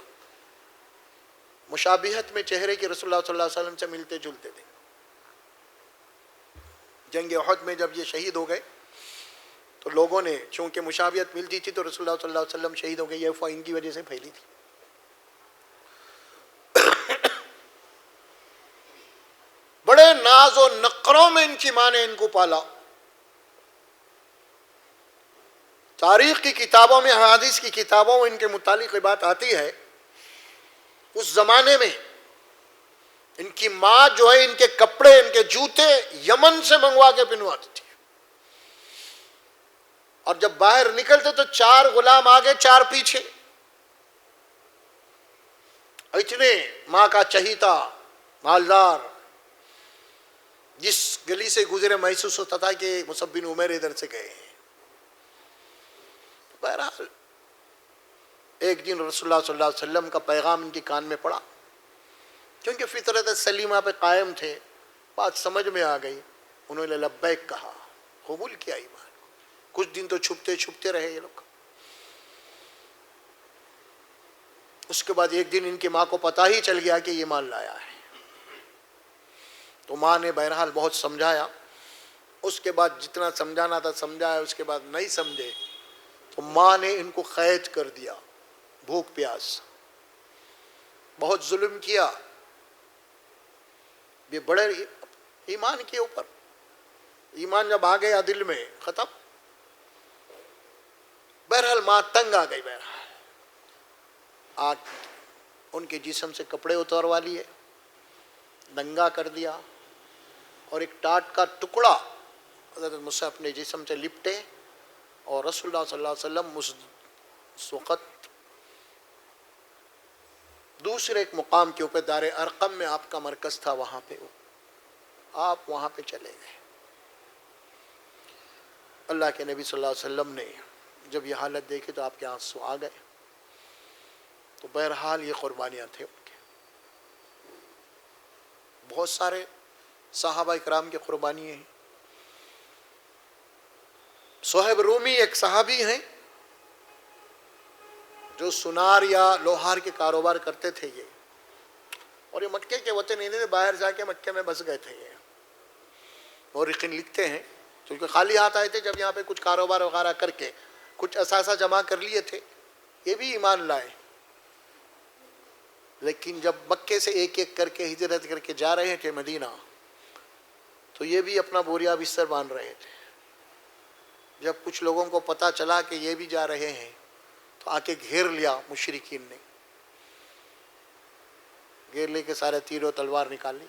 مشابہت میں چہرے کے رسول اللہ صلی اللہ علیہ وسلم سے ملتے جلتے تھے. جنگ احد میں جب یہ شہید ہو گئے تو لوگوں نے, چونکہ مشابہت ملتی تھی تو رسول اللہ صلی اللہ علیہ وسلم شہید ہو گئے, یہ افواہ ان کی وجہ سے پھیلی تھی. بڑے ناز و نقروں میں ان کی ماں نے ان کو پالا. تاریخ کی کتابوں میں, حدیث کی کتابوں میں ان کے متعلق یہ بات آتی ہے, اس زمانے میں ان کی ماں جو ہے ان کے کپڑے, ان کے جوتے یمن سے منگوا کے پہنواتی تھی. اور جب باہر نکلتے تو 4 غلام آگے 4 پیچھے. اتنے ماں کا چہیتا مالدار, جس گلی سے گزرے محسوس ہوتا تھا کہ مصعب بن عمیر ادھر سے گئے. بہرحال ایک دن رسول اللہ صلی اللہ علیہ وسلم کا پیغام ان کے کان میں پڑا, کیونکہ فطرت سلیمہ پہ قائم تھے. بات سمجھ میں آ گئی, انہوں نے لبیک کہا, قبول کیا ایمان. کچھ دن تو چھپتے چھپتے رہے یہ لوگ. اس کے بعد ایک دن ان کی ماں کو پتہ ہی چل گیا کہ یہ ایمان لایا ہے. تو ماں نے بہرحال بہت سمجھایا. اس کے بعد جتنا سمجھانا تھا سمجھایا, اس کے بعد نہیں سمجھے تو ماں نے ان کو قید کر دیا, بھوک پیاس, بہت ظلم کیا. یہ بڑے ایمان کے اوپر, ایمان جب آ گیا دل میں ختم. بہرحال ماں تنگ آ گئی. بہرحال آج ان کے جسم سے کپڑے اتاروا لیے, ننگا کر دیا, اور ایک ٹاٹ کا ٹکڑا حضرت مصعب اپنے جسم سے لپٹے, اور رسول اللہ صلی اللہ علیہ وسلم اس وقت دوسرے ایک مقام کے اوپر, دار ارقم میں آپ کا مرکز تھا, وہاں پہ آپ وہاں پہ چلے گئے. اللہ کے نبی صلی اللہ علیہ وسلم نے جب یہ حالت دیکھی تو آپ کے آنسو آ گئے. تو بہرحال یہ قربانیاں تھے ان کے. بہت سارے صحابہ اکرام کی قربانی ہیں. صہیب رومی ایک صحابی ہیں جو سنار یا لوہار کے کاروبار کرتے تھے یہ, اور یہ مکے کے وطن, انہیں باہر جا کے مکے میں بس گئے تھے یہ. مورخین لکھتے ہیں کیونکہ خالی ہاتھ آئے تھے, جب یہاں پہ کچھ کاروبار وغیرہ کر کے کچھ اثاثہ جمع کر لیے تھے, یہ بھی ایمان لائے. لیکن جب مکے سے ایک ایک کر کے ہجرت کر کے جا رہے تھے مدینہ, تو یہ بھی اپنا بوریا بستر باندھ رہے تھے. جب کچھ لوگوں کو پتہ چلا کہ یہ بھی جا رہے ہیں تو آ کے گھیر لیا مشرکین نے, گھیر لے کے سارے تیر و تلوار نکال لی.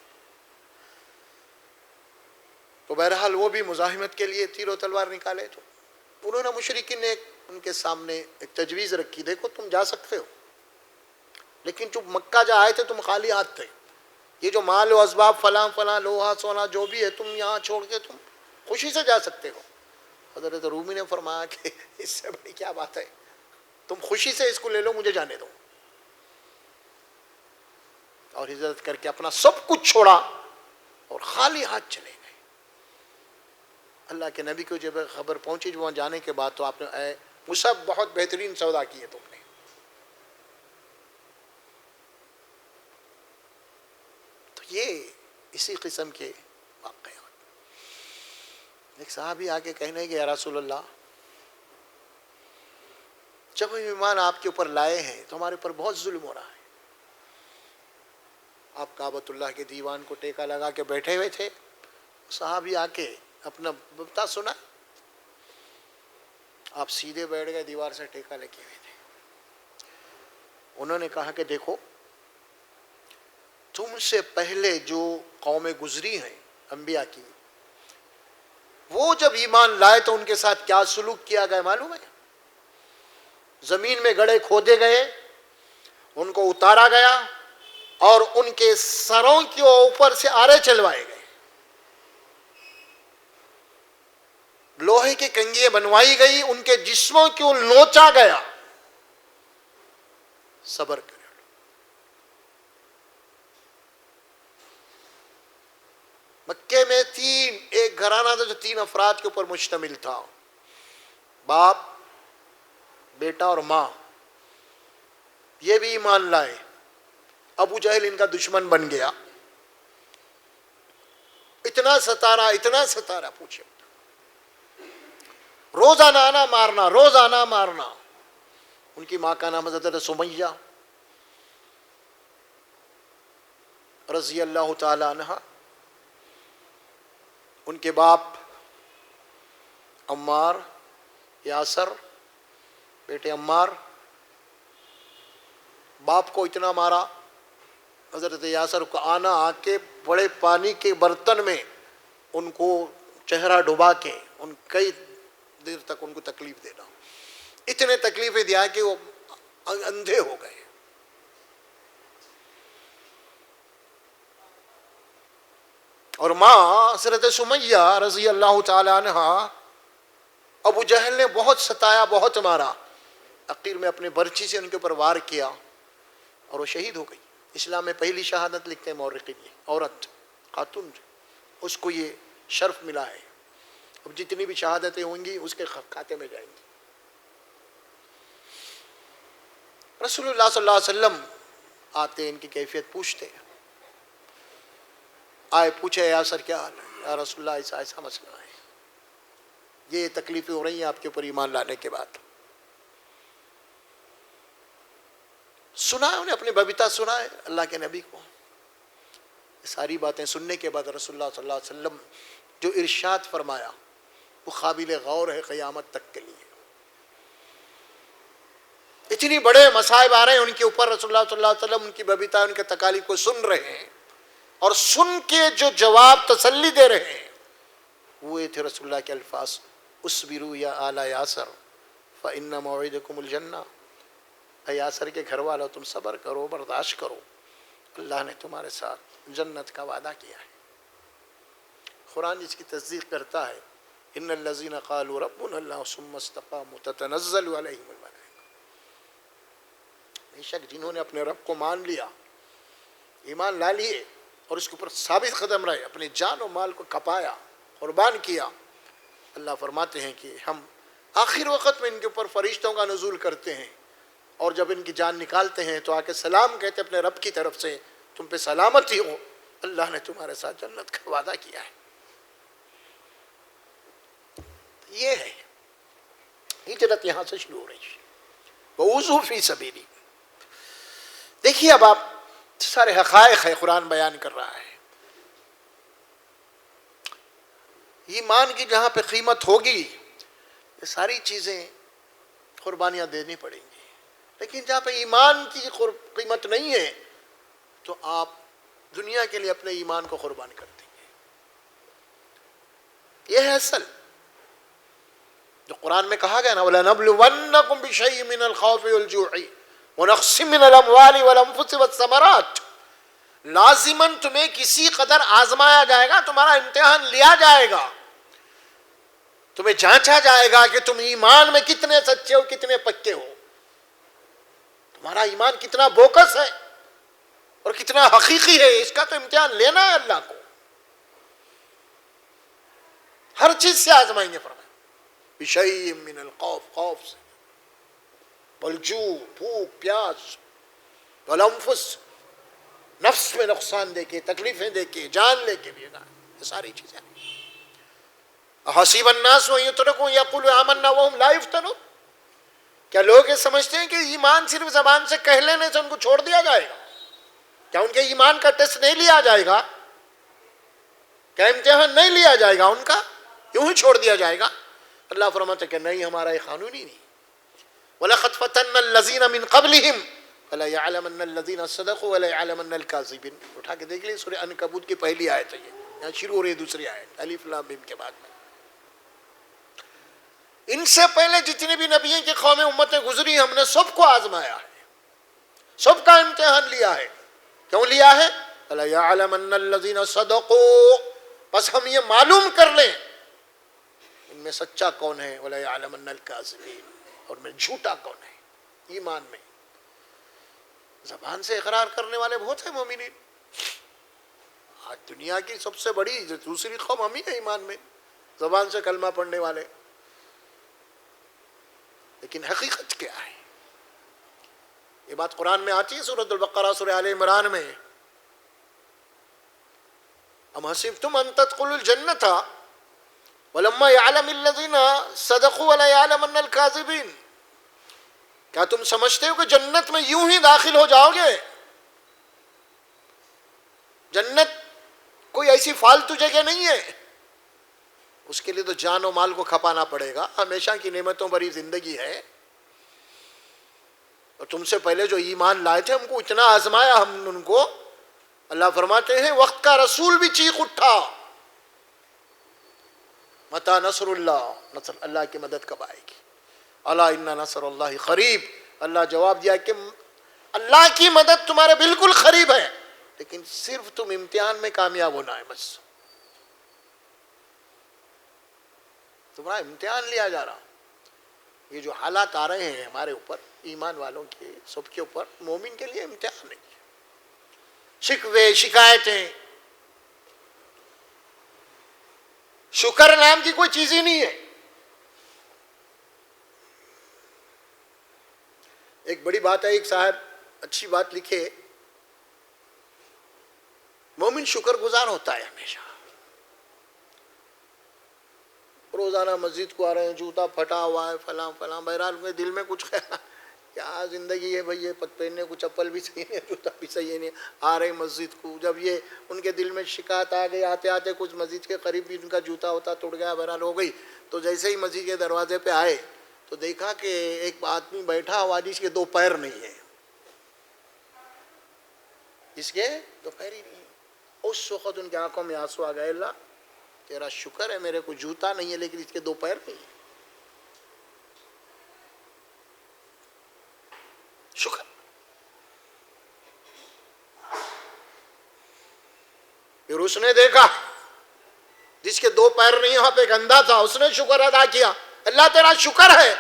تو بہرحال وہ بھی مزاحمت کے لیے تیر و تلوار نکالے. تو انہوں نے مشرکین نے ان کے سامنے ایک تجویز رکھی، دیکھو تم جا سکتے ہو، لیکن جو مکہ جا آئے تھے تم خالی ہاتھ تھے، یہ جو مال و اسباب فلاں فلاں لوہا سونا جو بھی ہے تم یہاں چھوڑ کے تم خوشی سے جا سکتے ہو۔ حضرت رومی نے فرمایا کہ اس سے بڑی کیا بات ہے، تم خوشی سے اس کو لے لو، مجھے جانے دو، اور ہجرت کر کے اپنا سب کچھ چھوڑا اور خالی ہاتھ چلے گئے۔ اللہ کے نبی کو جب خبر پہنچی جو وہاں جانے کے بعد، تو آپ نے اے مصعب بہت بہترین سودا کی ہے تم نے۔ تو یہ اسی قسم کے واقعات۔ ایک صحابی آگے کہنے کہ یا رسول اللہ، جب ہم ایمان آپ کے اوپر لائے ہیں تو ہمارے اوپر بہت ظلم ہو رہا ہے۔ آپ کعبۃ اللہ کے دیوان کو ٹیکا لگا کے بیٹھے ہوئے تھے، صحابی آ کے اپنا بتا سنا، آپ سیدھے بیٹھ گئے، دیوار سے ٹیکا لگے ہوئے تھے۔ انہوں نے کہا کہ دیکھو، تم سے پہلے جو قومیں گزری ہیں انبیاء کی، وہ جب ایمان لائے تو ان کے ساتھ کیا سلوک کیا گیا معلوم ہے؟ زمین میں گڑھے کھودے گئے، ان کو اتارا گیا اور ان کے سروں کے اوپر سے آرے چلوائے گئے، لوہے کی کنگھیاں بنوائی گئی، ان کے جسموں کو نوچا گیا۔ صبر کرو۔ مکے میں ایک گھرانہ تھا جو 3 افراد کے اوپر مشتمل تھا، باپ، بیٹا اور ماں۔ یہ بھی ایمان لائے۔ ابو جہل ان کا دشمن بن گیا، اتنا ستارا پوچھے، روزانہ آنا مارنا، روزانہ مارنا۔ ان کی ماں کا نام حضرت سمیہ رضی اللہ تعالی عنہ، ان کے باپ عمار، یاسر، بیٹے عمار، باپ کو اتنا مارا، حضرت یاسر کو آنا آ کے بڑے پانی کے برتن میں ان کو چہرہ ڈبا کے ان کئی دیر تک ان کو تکلیف دینا، اتنے تکلیفیں دیا کہ وہ اندھے ہو گئے۔ اور ماں حضرت سمیہ رضی اللہ تعالی عنہ، ابو جہل نے بہت ستایا، بہت مارا، آخر میں اپنے برچی سے ان کے اوپر وار کیا اور وہ شہید ہو گئی۔ اسلام میں پہلی شہادت لکھتے ہیں مورخین، عورت، خاتون، اس کو یہ شرف ملا ہے۔ اب جتنی بھی شہادتیں ہوں گی اس کے کھاتے میں جائیں گی۔ رسول اللہ صلی اللہ علیہ وسلم آتے، ان کی کیفیت پوچھتے، آئے پوچھے یاسر کیا حال ہے؟ یا رسول اللہ ایسا ایسا مسئلہ ہے، یہ تکلیفیں ہو رہی ہیں آپ کے اوپر ایمان لانے کے بعد۔ سنا ہے انہیں، اپنی ببیتا سنا ہے اللہ کے نبی کو۔ یہ ساری باتیں سننے کے بعد رسول اللہ صلی اللہ علیہ وسلم جو ارشاد فرمایا وہ قابل غور ہے قیامت تک کے لیے۔ اتنی بڑے مصائب آ رہے ہیں ان کے اوپر، رسول اللہ صلی اللہ علیہ وسلم ان کی ببیتا، ان کے تکالیف کو سن رہے ہیں، اور سن کے جو جواب تسلی دے رہے ہیں وہ تھے رسول اللہ کے الفاظ، اصبروا یا آل یاسر فإن موعدکم الجنہ۔ اے یاسر کے گھر والوں، تم صبر کرو، برداشت کرو، اللہ نے تمہارے ساتھ جنت کا وعدہ کیا ہے۔ قرآن اس کی تصدیق کرتا ہے، ان الذین قالوا ربنا اللہ ثم استقاموا تتنزل علیہم الملائکہ۔ بے شک جنہوں نے اپنے رب کو مان لیا، ایمان لا لیے، اور اس کے اوپر ثابت قدم رہے، اپنے جان و مال کو کھپایا، قربان کیا، اللہ فرماتے ہیں کہ ہم آخر وقت میں ان کے اوپر فرشتوں کا نزول کرتے ہیں، اور جب ان کی جان نکالتے ہیں تو آ کے سلام کہتے ہیں اپنے رب کی طرف سے، تم پہ سلامتی ہو، اللہ نے تمہارے ساتھ جنت کا وعدہ کیا ہے۔ یہ ہے ہجرت، یہاں سے شروع ہو رہی ہے۔ وَأُوذُوا فِي سَبِيلِي۔ دیکھیے اب آپ سارے حقائق ہے قرآن بیان کر رہا ہے۔ ایمان کی جہاں پہ قیمت ہوگی یہ ساری چیزیں قربانیاں دینی پڑیں گی، لیکن جہاں پہ ایمان کی قیمت نہیں ہے تو آپ دنیا کے لیے اپنے ایمان کو قربان کر دیں گے۔ یہ ہے اصل جو قرآن میں کہا گیا نا وَلَنَبْلُوَنَّكُمْ بِشَيْءٍ مِّنَ الْخَوْفِ وَالْجُوعِ وَنَقْصٍ مِّنَ الْأَمْوَالِ وَالْأَنفُسِ وَالثَّمَرَاتِ، لازماً تمہیں کسی قدر آزمایا جائے گا، تمہارا امتحان لیا جائے گا، تمہیں جانچا جائے گا کہ تم ایمان میں کتنے سچے ہو، کتنے پکے ہو، تمہارا ایمان کتنا بوکس ہے اور کتنا حقیقی ہے، اس کا تو امتحان لینا ہے اللہ کو، ہر چیز سے آزمائیں گے فرمایا بِشَيْءٍ مِّنَ الْخَوْفِ، خوف سے، والجوع، بھوک پیاس، والانفس، نفس میں نقصان دے کے، تکلیفیں دے کے، جان لے کے بھی یہ ساری چیزیں۔ حسیب الناس ان یترکوا یقولوا آمنا وهم لا یفتنون، کیا لوگ یہ سمجھتے ہیں کہ ایمان صرف زبان سے کہہ لینے سے ان کو چھوڑ دیا جائے گا؟ کیا ان کے ایمان کا ٹیسٹ نہیں لیا جائے گا؟ کیا امتحان نہیں لیا جائے گا ان کا؟ یوں ہی چھوڑ دیا جائے گا؟ اللہ فرماتا ہے کہ نہیں، ہمارا یہ قانون ہی نہیں۔ وَلَقَدْ فَتَنَّا الَّذِينَ مِن قَبْلِهِمْ فَلَيَعْلَمَنَّ الَّذِينَ صَدَقُوا وَلَيَعْلَمَنَّ الْكَاذِبِينَ۔ اٹھا کے دیکھ لیں سورہ عنکبوت کی پہلی آیت ہے، یہاں شروع ہو رہی ہے دوسری آیت الف لام میم کے بعد میں۔ ان سے پہلے جتنے بھی نبی کی قومیں امتیں گزری، ہم نے سب کو آزمایا ہے، سب کا امتحان لیا ہے۔ کیوں لیا ہے؟ فَلَيَعْلَمَنَّ الَّذِينَ صَدَقُوا، بس ہم یہ معلوم کر لیں ان میں سچا کون ہے، وَلَيَعْلَمَنَّ الْكَاذِبِينَ، اور میں جھوٹا کون ہے۔ ایمان میں زبان سے اقرار کرنے والے بہت ہیں مومنین، آج دنیا کی سب سے بڑی دوسری قوم ہم ہی ہیں ایمان میں، زبان سے کلمہ پڑھنے والے، لیکن حقیقت کیا ہے؟ یہ بات قرآن میں آتی ہے سورۃ البقرہ، سورہ آل عمران میں، ام حسبتم ان تدخلوا الجنۃ ولما يعلم الذين صدقوا ولا يعلمن الكاذبين، کیا تم سمجھتے ہو کہ جنت میں یوں ہی داخل ہو جاؤ گے؟ جنت کوئی ایسی فالتو جگہ نہیں ہے، اس کے لیے تو جان و مال کو کھپانا پڑے گا، ہمیشہ کی نعمتوں بھری زندگی ہے۔ اور تم سے پہلے جو ایمان لائے تھے ہم کو اتنا آزمایا ہم نے ان کو، اللہ فرماتے ہیں وقت کا رسول بھی چیخ اٹھا، متی نصر اللہ، نصر اللہ کی مدد کب آئے گی؟ الا ان نصر اللہ قریب، اللہ جواب دیا کہ اللہ کی مدد تمہارے بالکل قریب ہے، لیکن صرف تم امتحان میں کامیاب ہونا ہے، بس تمہارا امتحان لیا جا رہا۔ یہ جو حالات آ رہے ہیں ہمارے اوپر، ایمان والوں کے سب کے اوپر، مومن کے لیے امتحان نہیں، شکوے شکایتیں، شکر نام کی کوئی چیز ہی نہیں ہے۔ ایک بڑی بات ہے، ایک صاحب اچھی بات لکھے، مومن شکر گزار ہوتا ہے ہمیشہ، روزانہ مسجد کو آ رہے ہیں، جوتا پھٹا ہوا ہے، فلاں فلاں، بہرحال ان کے دل میں کچھ خیال، کیا زندگی ہے بھائی، یہ پہننے کو چپل بھی صحیح نہیں، جوتا بھی صحیح نہیں، آ رہے مسجد کو، جب یہ ان کے دل میں شکایت آ گئی، آتے آتے کچھ مسجد کے قریب بھی ان کا جوتا ہوتا ٹوٹ گیا، بہرحال ہو گئی، تو جیسے ہی مسجد کے دروازے پہ آئے تو دیکھا کہ ایک آدمی بیٹھا ہوا جس کے دو پیر نہیں ہیں، جس کے دو پیر ہی نہیں ہیں۔ اس وقت ان کی آنکھوں میں آنسو آ گئے، اللہ تیرا شکر ہے میرے کو جوتا نہیں ہے لیکن اس کے دو پیر نہیں ہیں، شکر۔ پھر اس نے دیکھا جس کے دو پیر نہیں، وہاں پہ گندا تھا، اس نے شکر ادا کیا، اللہ تیرا شکر ہے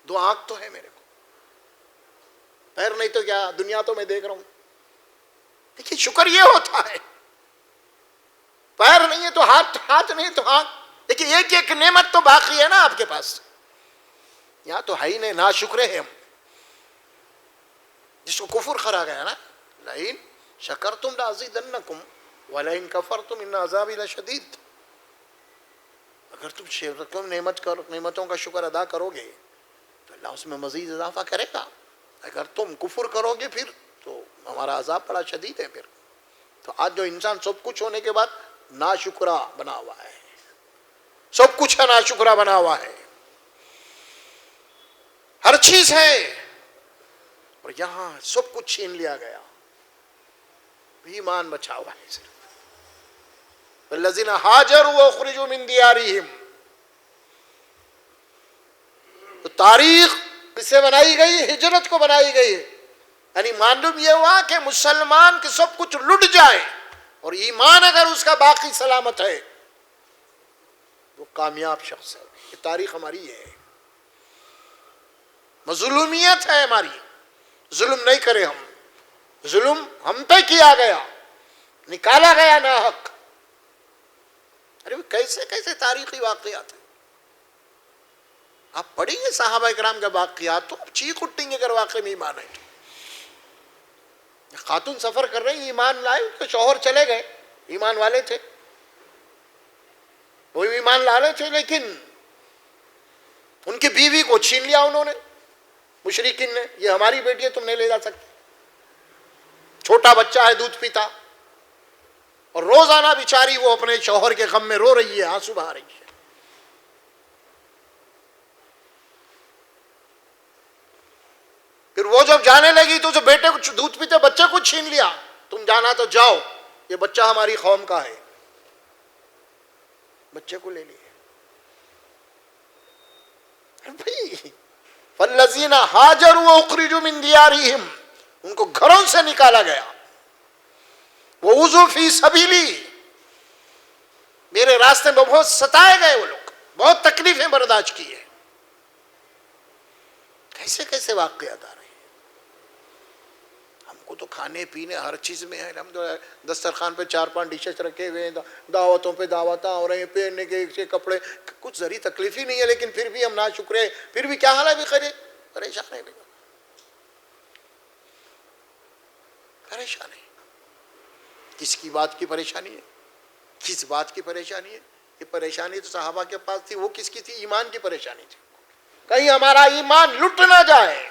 دو آنکھ تو ہے میرے کو، پیر نہیں تو کیا دنیا تو میں دیکھ رہا ہوں۔ دیکھیے شکر یہ ہوتا ہے، پیر نہیں ہے تو ہاتھ نہیں تو ہاتھ، دیکھیے ایک ایک نعمت تو باقی ہے نا آپ کے پاس، یہاں تو ہے ہی نہیں، ناشکرے ہیں ہم، جس کو کفر کرا گیا نا، لئن شکرتم لازیدنکم ولئن کفرتم ان عذابی لشدید، اگر تم نعمتوں کا شکر ادا کرو گے تو اللہ اس میں مزید اضافہ کرے گا، اگر تم کفر کرو گے پھر تو ہمارا عذاب بڑا شدید ہے۔ پھر تو آج جو انسان سب کچھ ہونے کے بعد ناشکرا بنا ہوا ہے، سب کچھ ہے ناشکرا بنا ہوا ہے، ہر چیز ہے اور یہاں سب کچھ چھین لیا گیا، ایمان بچا ہوا ہے صرف۔ الذین ہاجروا واخرجوا من دیارہم، تاریخ کس سے بنائی گئی؟ ہجرت کو بنائی گئی ہے. یعنی معلوم یہ ہوا کہ مسلمان کے سب کچھ لٹ جائے اور ایمان اگر اس کا باقی سلامت ہے وہ کامیاب شخص ہے. یہ تاریخ ہماری ہے. مظلومیت ہے ہماری. ظلم نہیں کرے ہم. ظلم ہم پہ کیا گیا, نکالا گیا ناحق. ارے کیسے کیسے تاریخی واقعات ہیں. آپ پڑھیں گے صحابہ کرام کے واقعات تو چیخ اٹھیں گے اگر واقعی میں ایمان ہے. خاتون سفر کر رہے ہیں, ایمان لائے, ان کے شوہر چلے گئے, ایمان والے تھے, وہ ایمان لالے تھے, لیکن ان کی بیوی کو چھین لیا انہوں نے, مشرکین نے. یہ ہماری بیٹی ہے, تم نہیں لے جا سکتے. چھوٹا بچہ ہے, دودھ پیتا, اور روزانہ بیچاری وہ اپنے شوہر کے غم میں رو رہی ہے, آنسو بہا رہی ہے. پھر وہ جب جانے لگی تو جو بیٹے کو دودھ پیتے بچے کو چھین لیا. تم جانا تو جاؤ, یہ بچہ ہماری قوم کا ہے. بچے کو لے لیے. بھائی فالذین ہاجروا واخرجوا من دیارہم, ان کو گھروں سے نکالا گیا. وَأُوذُوا فِي سَبِيلِي, میرے راستے میں بہت ستائے گئے وہ لوگ, بہت تکلیفیں برداشت کی ہے. کیسے کیسے واقعات آ رہے ہیں. ہم کو تو کھانے پینے ہر چیز میں ہے الحمدللہ. دسترخوان پہ 4-5 ڈشز رکھے ہوئے ہیں, دعوتوں پہ دعوتیں ہو رہے ہیں, پہننے کے کپڑے, کچھ ذری تکلیف ہی نہیں ہے, لیکن پھر بھی ہم ناشکر ہیں. پھر بھی کیا حال ہے, بھی پریشان ہے, پریشان ہے. کس کی بات کی پریشانی ہے, کس بات کی پریشانی ہے. یہ پریشانی تو صحابہ کے پاس تھی, وہ کس کی تھی؟ ایمان کی پریشانی تھی. کہیں ہمارا ایمان لٹ نہ جائے,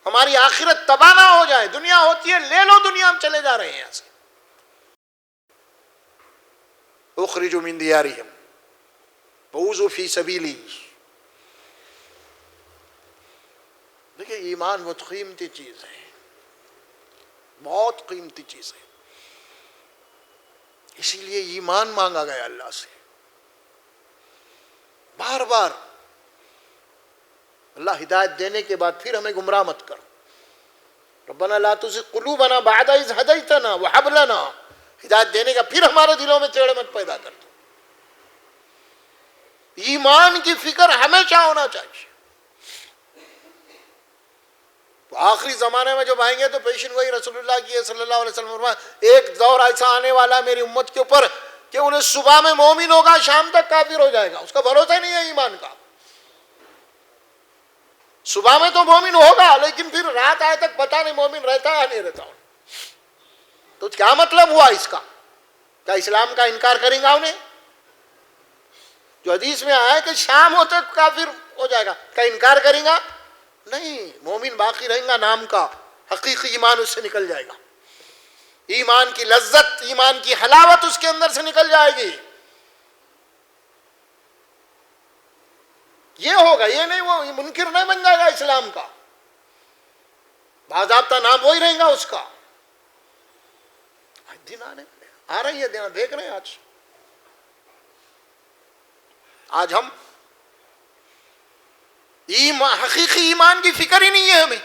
ہماری آخرت تباہ نہ ہو جائے. دنیا ہوتی ہے, لے لو دنیا, ہم چلے جا رہے ہیں یہاں سے. اخرجوا من دیارہم وَأُوذُوا فِي سَبِيلِي. دیکھیں ایمان بہت قیمتی چیز ہے, بہت قیمتی چیز ہے. اسی لیے ایمان مانگا گیا اللہ سے بار بار. اللہ ہدایت دینے کے بعد پھر ہمیں گمراہ مت کر. ربنا لا تزغ قلوبنا بعد اذ ہدیتنا وہب لنا, ہدایت دینے کا پھر ہمارے دلوں میں ٹیڑھ مت پیدا کر دو. ایمان کی فکر ہمیشہ ہونا چاہیے. آخری زمانے میں جب آئیں گے تو پیشن گوئی رسول اللہ کی صلی اللہ علیہ وسلم, ایک دور ایسا آنے والا میری امت کے اوپر کہ انہیں صبح میں مومن ہوگا, شام تک کافر ہو جائے گا. اس کا بھروسہ نہیں ہے ایمان کا. صبح میں تو مومن ہوگا, لیکن پھر رات آئے تک پتہ نہیں مومن رہتا ہے یا نہیں رہتا. تو کیا مطلب ہوا اس کا؟ کیا اسلام کا انکار کریں گا انہیں؟ جو حدیث میں آیا ہے کہ شام ہوتے کافر ہو جائے گا, کیا انکار کریں گا؟ نہیں, مومن باقی رہیں گا نام کا. حقیقی ایمان اس سے نکل جائے گا. ایمان کی لذت, ایمان کی حلاوت اس کے اندر سے نکل جائے گی. یہ ہوگا, یہ نہیں وہ منکر نہیں بن جائے گا اسلام کا. باضابطہ نام وہی رہے گا اس کا. دن آ رہی ہے, دن دیکھ رہے ہیں. آج ہم حقیقی ایمان کی فکر ہی نہیں ہے ہمیں.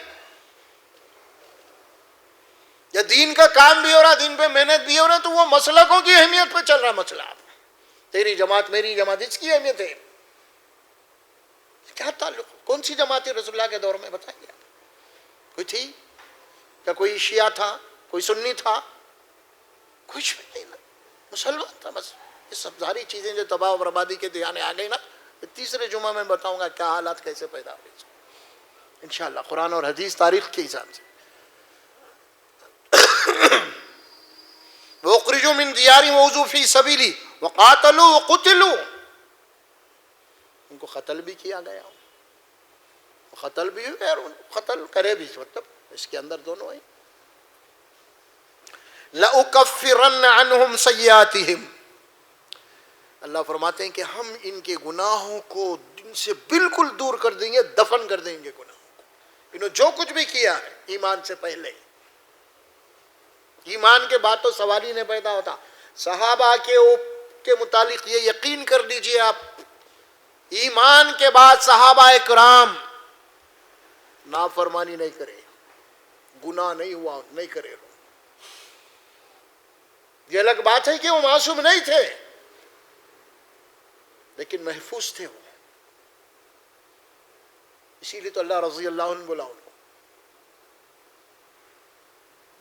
یا دین کا کام بھی ہو رہا, دین پہ محنت بھی ہو رہا, تو وہ مسلکوں کی اہمیت پہ چل رہا مسئلہ. تیری جماعت میری جماعت, اس کی اہمیت ہے. کیا تعلق, کون سی جماعت رسول اللہ کے دور میں بتائیے آپ؟ کوئی تھی کیا؟ کوئی شیعہ تھا, کوئی سنی تھا, کچھ بھی نہیں. مسلمان تھا بس. یہ سب ساری چیزیں جو تباہ و بربادی کے دھیانے آ گئی نا, تیسرے جمعہ میں بتاؤں گا کیا حالات کیسے پیدا ہوئے انشاءاللہ قرآن اور حدیث تاریخ کے حساب سے. وَأُخْرِجُوا مِن دِيَارِهِمْ وَأُوذُوا فِي سَبِيلِي وَقَاتَلُوا وَقُتِلُوا. ان کو قتل بھی کیا گیا, قتل بھی ہوئے اور قتل کرے بھی, مطلب اس کے اندر دونوں ہیں. لَأُكَفِّرَنَّ عَنْهُمْ سَيِّئَاتِهِمْ. اللہ فرماتے ہیں کہ ہم ان کے گناہوں کو ان سے بالکل دور کر دیں گے, دفن کر دیں گے گناہوں کو. انہوں جو کچھ بھی کیا ہے ایمان سے پہلے, ایمان کے بعد تو سوال ہی نہیں پیدا ہوتا. صحابہ کے متعلق یہ یقین کر لیجئے آپ, ایمان کے بعد صحابہ کرام نافرمانی نہیں کرے، گناہ نہیں ہوا، نہیں کرے. یہ الگ بات ہے کہ وہ معصوم نہیں تھے لیکن محفوظ تھے وہ. اسی لیے تو اللہ رضی اللہ عنہ بولا ان کو.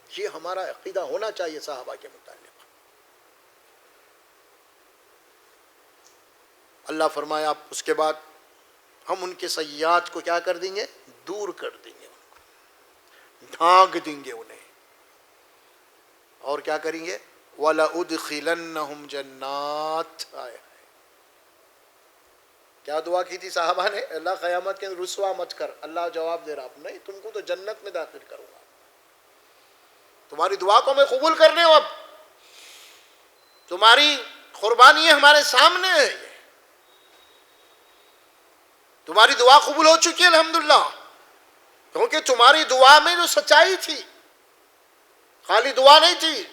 یہ ہمارا عقیدہ ہونا چاہیے صحابہ کے متعلق. اللہ فرمایا اس کے بعد ہم ان کے سیئات کو کیا کر دیں گے؟ دور کر دیں گے، ڈھانک دیں گے انہیں. اور کیا کریں گے؟ وَلَأُدْخِلَنَّهُمْ جَنَّاتٍ. کیا دعا کی تھی صحابہ نے؟ اللہ قیامت کے رسوا مت کر. اللہ جواب دے رہا نہیں، تم کو تو جنت میں داخل کروں گا. تمہاری دعا کو میں قبول کرنے ہوں. اب تمہاری قربانی ہمارے سامنے ہے. تمہاری دعا قبول ہو چکی ہے الحمدللہ، کیونکہ تمہاری دعا میں جو سچائی تھی، خالی دعا نہیں تھی،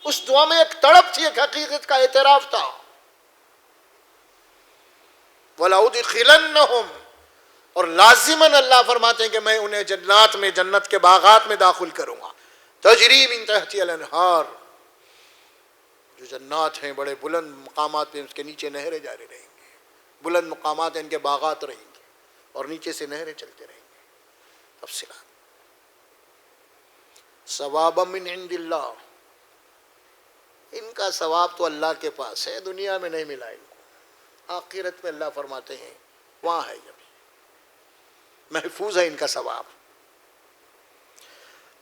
اس دعا میں ایک تڑپ تھی، ایک حقیقت کا اعتراف تھا. وَلَأُدْخِلَنَّهُمْ، اور لازماً اللہ فرماتے ہیں کہ میں انہیں جنات میں، جنت کے باغات میں داخل کروں گا. تجری من تحتها الانہار، جو جنات ہیں بڑے بلند مقامات پہ، اس کے نیچے نہریں جاری رہیں گے. بلند مقامات ہیں، ان کے باغات رہیں گے اور نیچے سے نہریں چلتے رہیں گے. تفصیلات. ثوابا من عند اللہ، ان کا ثواب تو اللہ کے پاس ہے، دنیا میں نہیں ملا ان کو. آخرت میں اللہ فرماتے ہیں وہاں ہے، جب محفوظ ہے ان کا ثواب.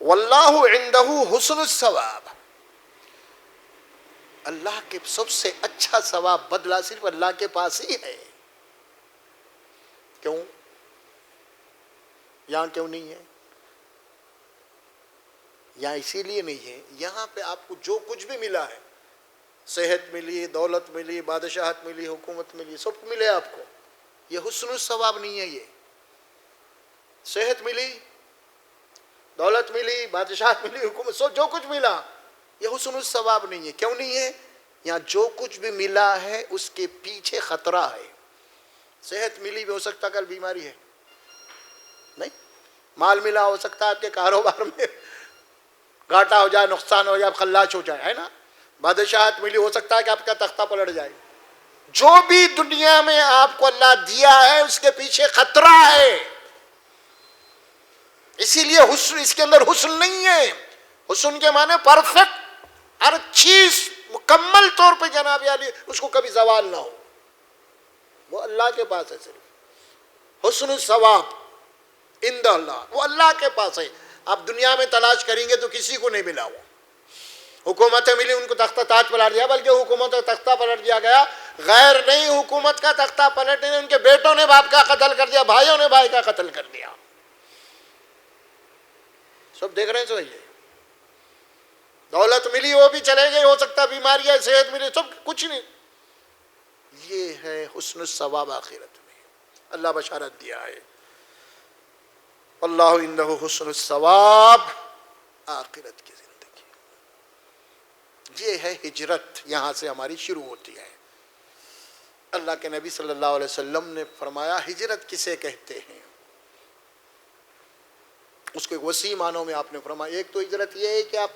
واللہ عندہ حسن الثواب، اللہ کے سب سے اچھا ثواب بدلہ صرف اللہ کے پاس ہی ہے. کیوں؟ یہاں کیوں نہیں ہے؟ یہاں اسی لیے نہیں ہے، یہاں پہ آپ کو جو کچھ بھی ملا ہے، صحت ملی، دولت ملی، بادشاہت ملی، حکومت ملی، سب ملے آپ کو، یہ حسن الثواب نہیں ہے. یہ صحت ملی، دولت ملی، بادشاہت ملی، حکومت، سب جو کچھ ملا، یہ حسن الثواب نہیں ہے. کیوں نہیں ہے؟ یہاں جو کچھ بھی ملا ہے اس کے پیچھے خطرہ ہے. صحت ملی بھی ہو سکتا کل بیماری ہے، نہیں. مال ملا ہو سکتا آپ کے کاروبار میں گھاٹا ہو جائے، نقصان ہو جائے، آپ خلاص ہو جائے، ہے نا. بادشاہت ملی، ہو سکتا ہے کہ آپ کا تختہ پلٹ جائے. جو بھی دنیا میں آپ کو اللہ دیا ہے اس کے پیچھے خطرہ ہے. اسی لیے حسن، اس کے اندر حسن نہیں ہے. حسن کے معنی پرفیکٹ، ہر چیز مکمل طور پہ جناب علی، اس کو کبھی زوال نہ ہو. وہ اللہ کے پاس ہے صرف. حسن الثواب عند اللہ، وہ اللہ کے پاس ہے. آپ دنیا میں تلاش کریں گے تو کسی کو نہیں ملا. وہ حکومتیں ملی، ان کو تختہ تاج پلٹ دیا، بلکہ حکومت کا تختہ پلٹ دیا گیا. غیر نہیں، حکومت کا تختہ پلٹنے نے ان کے بیٹوں نے باپ کا قتل کر دیا، بھائیوں نے بھائی کا قتل کر دیا. سب دیکھ رہے ہیں. یہ دولت ملی وہ بھی چلے گئے، ہو سکتا بیماریاں، صحت ملی، سب کچھ نہیں. یہ ہے حسن الثواب آخرت میں. اللہ بشارت دیا ہے اللہ عنہ حسن الثواب آخرت کی زندگی. یہ ہے ہجرت، یہاں سے ہماری شروع ہوتی ہے. اللہ کے نبی صلی اللہ علیہ وسلم نے فرمایا ہجرت کسے کہتے ہیں. اس کے وسیع معنوں میں آپ نے فرمایا ایک تو ہجرت یہ ہے کہ آپ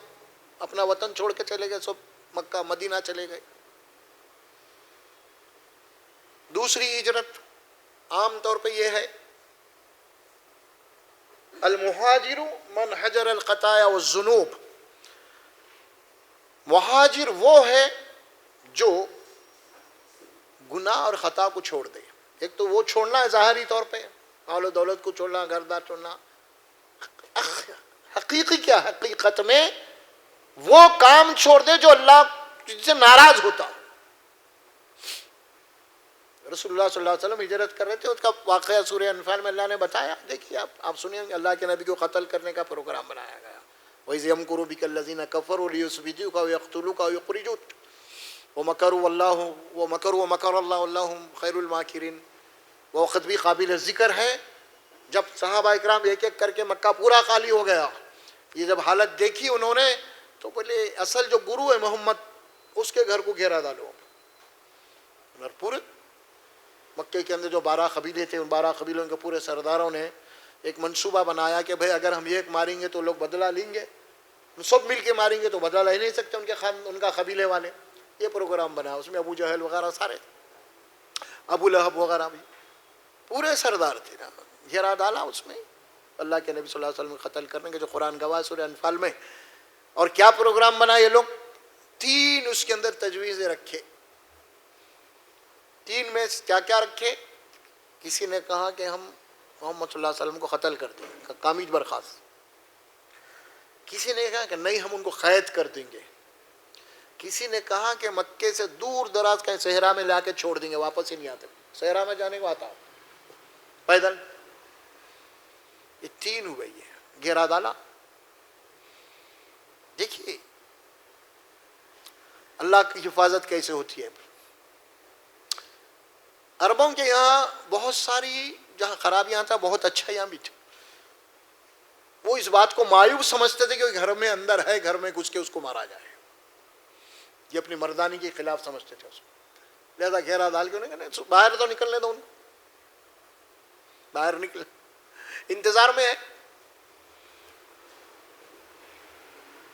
اپنا وطن چھوڑ کے چلے گئے، سب مکہ مدینہ چلے گئے. دوسری ہجرت عام طور پہ یہ ہے المہاجر من حجر الخطایا والذنوب. مہاجر وہ ہے جو گناہ اور خطا کو چھوڑ دے. ایک تو وہ چھوڑنا ہے ظاہری طور پہ، مال و دولت کو چھوڑنا، گھر بار چھوڑنا. حقیقی کیا؟ حقیقت میں وہ کام چھوڑ دے جو اللہ سے ناراض ہوتا. رسول اللہ صلی اللہ علیہ وسلم ہجرت کر رہے تھے، اس کا واقعہ سورہ انفال میں اللہ نے بتایا. دیکھیے آپ سنیں، اللہ کے نبی کو قتل کرنے کا پروگرام بنایا گیا. وَإِذْ يَمْكُرُ بِكَ الَّذِينَ كَفَرُوا لِيُثْبِتُوكَ وَيَقْتُلُوكَ أَوْ يُخْرِجُوكَ وَمَكَرُوا وَمَكَرَ اللَّهُ وَاللَّهُ خَيْرُ الْمَاكِرِينَ. وہ وقت بھی قابل ذکر ہے جب صحابہ اکرام ایک ایک کر کے مکہ پورا خالی ہو گیا. یہ جب حالت دیکھی انہوں نے تو بولے اصل جو گرو ہے محمد، اس کے گھر کو گھیرا ڈالو. اور پورے مکے کے اندر جو 12 قبیلے تھے، ان 12 قبیلوں کے پورے سرداروں نے ایک منصوبہ بنایا کہ بھئی اگر ہم ایک ماریں گے تو لوگ بدلہ لیں گے، ہم سب مل کے ماریں گے تو بدلہ لے نہیں سکتے ان کا قبیلے والے. یہ پروگرام بنا، اس میں ابو جہل وغیرہ سارے، ابو لہب وغیرہ بھی پورے سردار تھے. گھیرا ڈالا اس میں اللہ کے نبی صلی اللہ علیہ وسلم کو قتل کرنے کے، جو قرآن گواہ سورہ انفال میں. اور کیا پروگرام بنا یہ لوگ؟ 3 اس کے اندر تجویزیں رکھے. 3 میں کیا کیا رکھے؟ کسی نے کہا کہ ہم محمد صلی اللہ علیہ وسلم کو قتل کر دیں گے، کامج برخاست. کسی نے کہا کہ نہیں، ہم ان کو قید کر دیں گے. کسی نے کہا کہ مکے سے دور دراز کہیں صحرا میں لا کے چھوڑ دیں گے، واپس ہی نہیں آتے. صحرا میں جانے کو آتا پیدل. یہ 3 ہوئے، یہ گھیرا ڈالا. دیکھیے اللہ کی حفاظت کیسے ہوتی ہے. عربوں کے یہاں بہت ساری جہاں خرابیاں تھا، بہت اچھا یہاں بھی تھا. وہ اس بات کو مایوب سمجھتے تھے کہ گھر میں اندر ہے، گھر میں گھس کے اس کو مارا جائے. یہ اپنی مردانی کے خلاف سمجھتے تھے اس کو. لہذا گھیرا ڈال کے انہیں کہا باہر تو نکلنے دو، ان کو باہر نکل، انتظار میں ہے.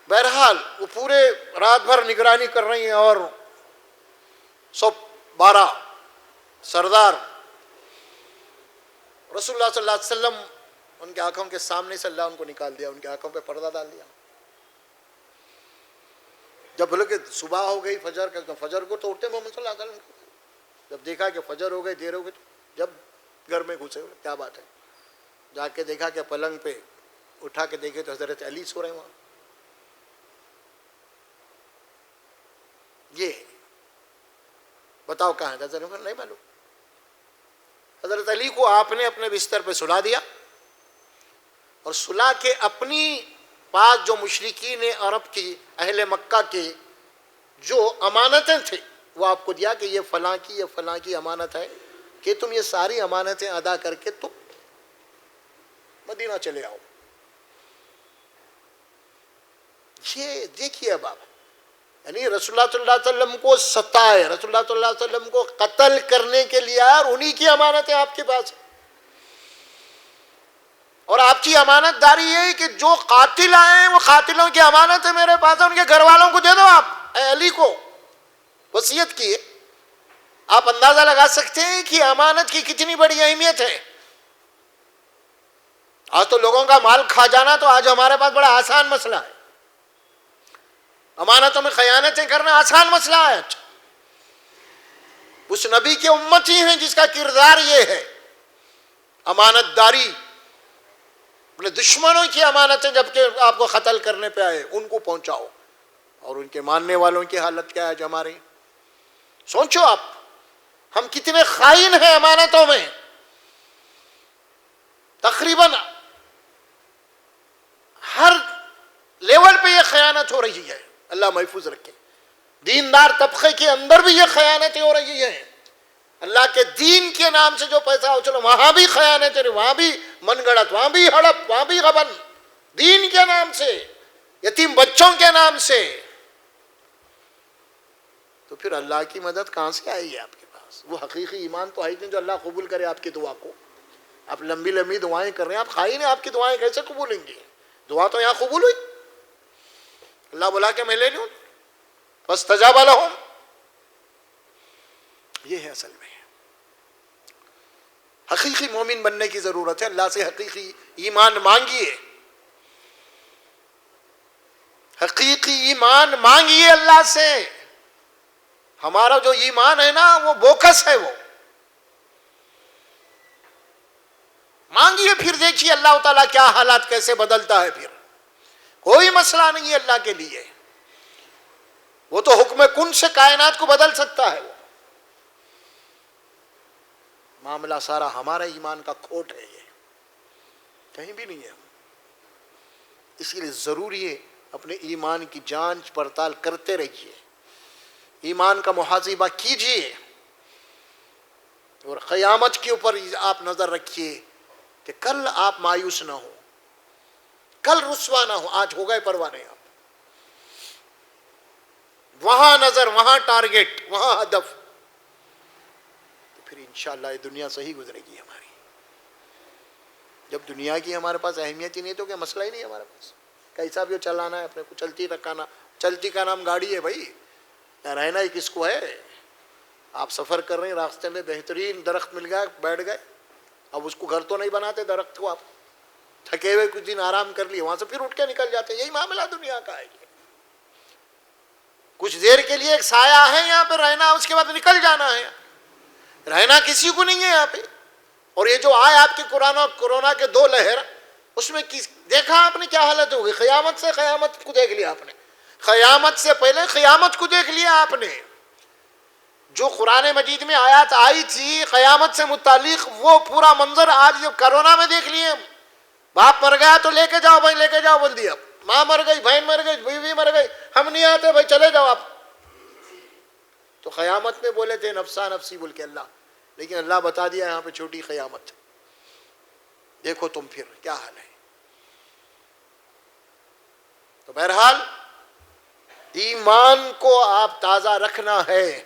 بہرحال وہ پورے رات بھر نگرانی کر رہی ہیں، اور 112 سردار رسول اللہ صلی اللہ علیہ وسلم ان کے آنکھوں کے سامنے سے اللہ ان کو نکال دیا، ان کے آنکھوں پہ پردہ ڈال دیا. جب بولے کہ صبح ہو گئی فجر کو تو اٹھتے محمد صلی اللہ علیہ وسلم. جب دیکھا کہ فجر ہو گئی، دیر ہو گئی، تو جب گھر میں گھسے، کیا بات ہے، جا کے دیکھا کہ پلنگ پہ اٹھا کے دیکھے تو حضرت علی سو رہے ہیں وہاں. یہ بتاؤ کہاں ہے؟ حضرت عمر نہیں معلوم. حضرت علی کو آپ نے اپنے بستر پہ سلا دیا، اور سلا کے اپنی پاس جو مشرکین عرب کی، اہل مکہ کے جو امانتیں تھے وہ آپ کو دیا کہ یہ فلاں کی امانت ہے، کہ تم یہ ساری امانتیں ادا کر کے تم مدینہ چلے آؤ. یہ دیکھیے اب آپ، یعنی رسول اللہ صلی اللہ علیہ وسلم کو ستائے، رسول اللہ صلی اللہ علیہ وسلم کو قتل کرنے کے لیے، اور انہی کی امانتیں آپ کے پاس. اور آپ کی امانت داری یہ ہے کہ جو قاتل آئے وہ قاتلوں کی امانت ہے میرے پاس، ان کے گھر والوں کو دے دو. آپ اے علی کو وصیت کی. آپ اندازہ لگا سکتے ہیں کہ امانت کی کتنی بڑی اہمیت ہے. آج تو لوگوں کا مال کھا جانا تو آج ہمارے پاس بڑا آسان مسئلہ ہے. امانتوں میں خیانتیں کرنا آسان مسئلہ ہے. اس نبی کے امتی ہیں جس کا کردار یہ ہے، امانت داری. اپنے دشمنوں کی امانتیں جبکہ آپ کو قتل کرنے پہ آئے ان کو پہنچاؤ، اور ان کے ماننے والوں کی حالت کیا ہے جو ہماری. سوچو آپ، ہم کتنے خائن ہیں امانتوں میں. تقریباً ہر لیول پہ یہ خیانت ہو رہی ہے. اللہ محفوظ رکھے. دیندار طبقے کے اندر بھی یہ خیانتیں ہو رہی ہیں. اللہ کے دین کے نام سے جو پیسہ ہو، چلو وہاں بھی خیانتیں، وہاں بھی من گڑت، وہاں بھی ہڑپ، وہاں بھی غبن. دین کے نام سے، یتیم بچوں کے نام سے. تو پھر اللہ کی مدد کہاں سے آئی ہے آپ کے پاس؟ وہ حقیقی ایمان تو ہے نہیں جو اللہ قبول کرے آپ کی دعا کو. آپ لمبی لمبی دعائیں کر رہے ہیں، آپ خائن ہیں، آپ کی دعائیں کیسے قبول ہوں گی؟ دعا تو یہاں قبول ہوئی. اللہ بلا کے میں لے لوں فاستجاب لهم. یہ ہے اصل میں حقیقی مومن بننے کی ضرورت ہے. اللہ سے حقیقی ایمان مانگیے، حقیقی ایمان مانگیے اللہ سے. ہمارا جو ایمان ہے نا وہ بوکس ہے، وہ مانگیے، پھر دیکھیے اللہ تعالیٰ کیا حالات کیسے بدلتا ہے. پھر کوئی مسئلہ نہیں ہے اللہ کے لیے. وہ تو حکم کن سے کائنات کو بدل سکتا ہے. وہ معاملہ سارا ہمارا ایمان کا کھوٹ ہے، یہ کہیں بھی نہیں ہے. اس لیے ضروری ہے اپنے ایمان کی جانچ پڑتال کرتے رہیے، ایمان کا محاسبہ کیجیے، اور قیامت کے اوپر آپ نظر رکھیے کہ کل آپ مایوس نہ ہو، کل رسوا نہ ہو. آج ہو گئے پرواہ نہیں. آپ وہاں نظر، وہاں ٹارگٹ، وہاں ہدف، تو پھر انشاءاللہ یہ دنیا صحیح گزرے گی ہماری. جب دنیا کی ہمارے پاس اہمیت ہی نہیں تو کیا مسئلہ ہی نہیں ہے ہمارے پاس. کیسا بھی چلانا ہے اپنے کو, چلتی رکھانا. چلتی کا نام گاڑی ہے بھائی, رہنا ہی کس کو ہے. آپ سفر کر رہے ہیں, راستے میں بہترین درخت مل گیا, بیٹھ گئے. اب اس کو گھر تو نہیں بناتے درخت کو, آپ تھکے ہوئے کچھ دن آرام کر لیے, وہاں سے پھر اٹھ کے نکل جاتے. یہی معاملہ دنیا کا ہے. کچھ دیر کے لیے ایک سایہ ہے یہاں پہ رہنا, اس کے بعد نکل جانا ہے. رہنا کسی کو نہیں ہے یہاں پہ. اور یہ جو آئے آپ کے کورونا کے 2 لہر, اس میں دیکھا آپ نے کیا حالت ہوگی. قیامت سے قیامت کو دیکھ لیا آپ نے, قیامت سے پہلے قیامت کو دیکھ لیا آپ نے. جو قرآن مجید میں آیات آئی تھی قیامت سے متعلق, وہ پورا منظر آج جب کرونا میں دیکھ لیے. باپ مر گیا تو لے کے جاؤ بھائی, لے کے جاؤ بول دیا. ماں مر گئی, بہن مر گئی, بیوی مر گئی, ہم نہیں آتے بھائی, چلے جاؤ آپ. تو قیامت میں بولے تھے نفسا نفسی بول کے اللہ, لیکن اللہ بتا دیا یہاں پہ چھوٹی قیامت. دیکھو تم پھر کیا حال ہے. تو بہرحال ایمان کو آپ تازہ رکھنا ہے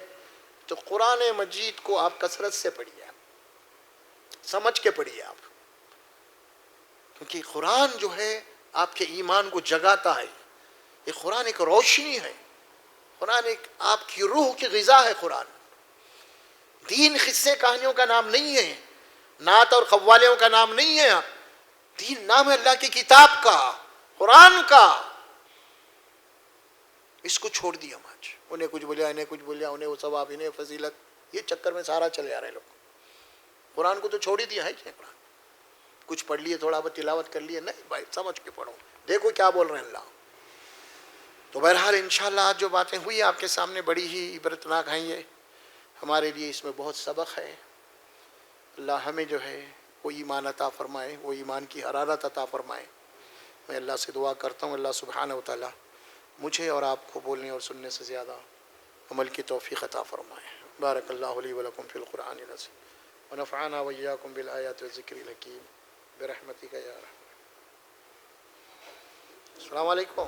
تو قرآن مجید کو آپ کثرت سے پڑھیے, سمجھ کے پڑھیے آپ, کیونکہ قرآن جو ہے آپ کے ایمان کو جگاتا ہے. یہ قرآن ایک روشنی ہے, قرآن ایک آپ کی روح کی غذا ہے. قرآن دین قصے کہانیوں کا نام نہیں ہے, نعت اور قوالیوں کا نام نہیں ہے. دین نام ہے اللہ کی کتاب کا, قرآن کا. اس کو چھوڑ دیا ہم آج, انہیں کچھ بولیا, انہیں کچھ بولیا, انہیں وہ ثواب, انہیں فضیلت, یہ چکر میں سارا چلے آ رہے لوگ. قرآن کو تو چھوڑ ہی دیا ہے. قرآن کچھ پڑھ لیے, تھوڑا بہت تلاوت کر لیے, نہیں بھائی سمجھ کے پڑھو, دیکھو کیا بول رہے ہیں اللہ. تو بہرحال انشاءاللہ آج جو باتیں ہوئی آپ کے سامنے بڑی ہی عبرتناک ہیں. یہ ہمارے لیے اس میں بہت سبق ہے. اللہ ہمیں جو ہے وہ ایمان عطا فرمائے, وہ ایمان کی حرارت عطا فرمائے. میں اللہ سے دعا کرتا ہوں اللہ سبحانہ و تعالی مجھے اور آپ کو بولنے اور سننے سے زیادہ عمل کی توفیق عطا فرمائے. بارک اللہ لی ولکم فی القرآن العظیم ونفعنا وإياكم بالآيات والذكر الحكيم برحمتك يا رحمن. السلام علیکم.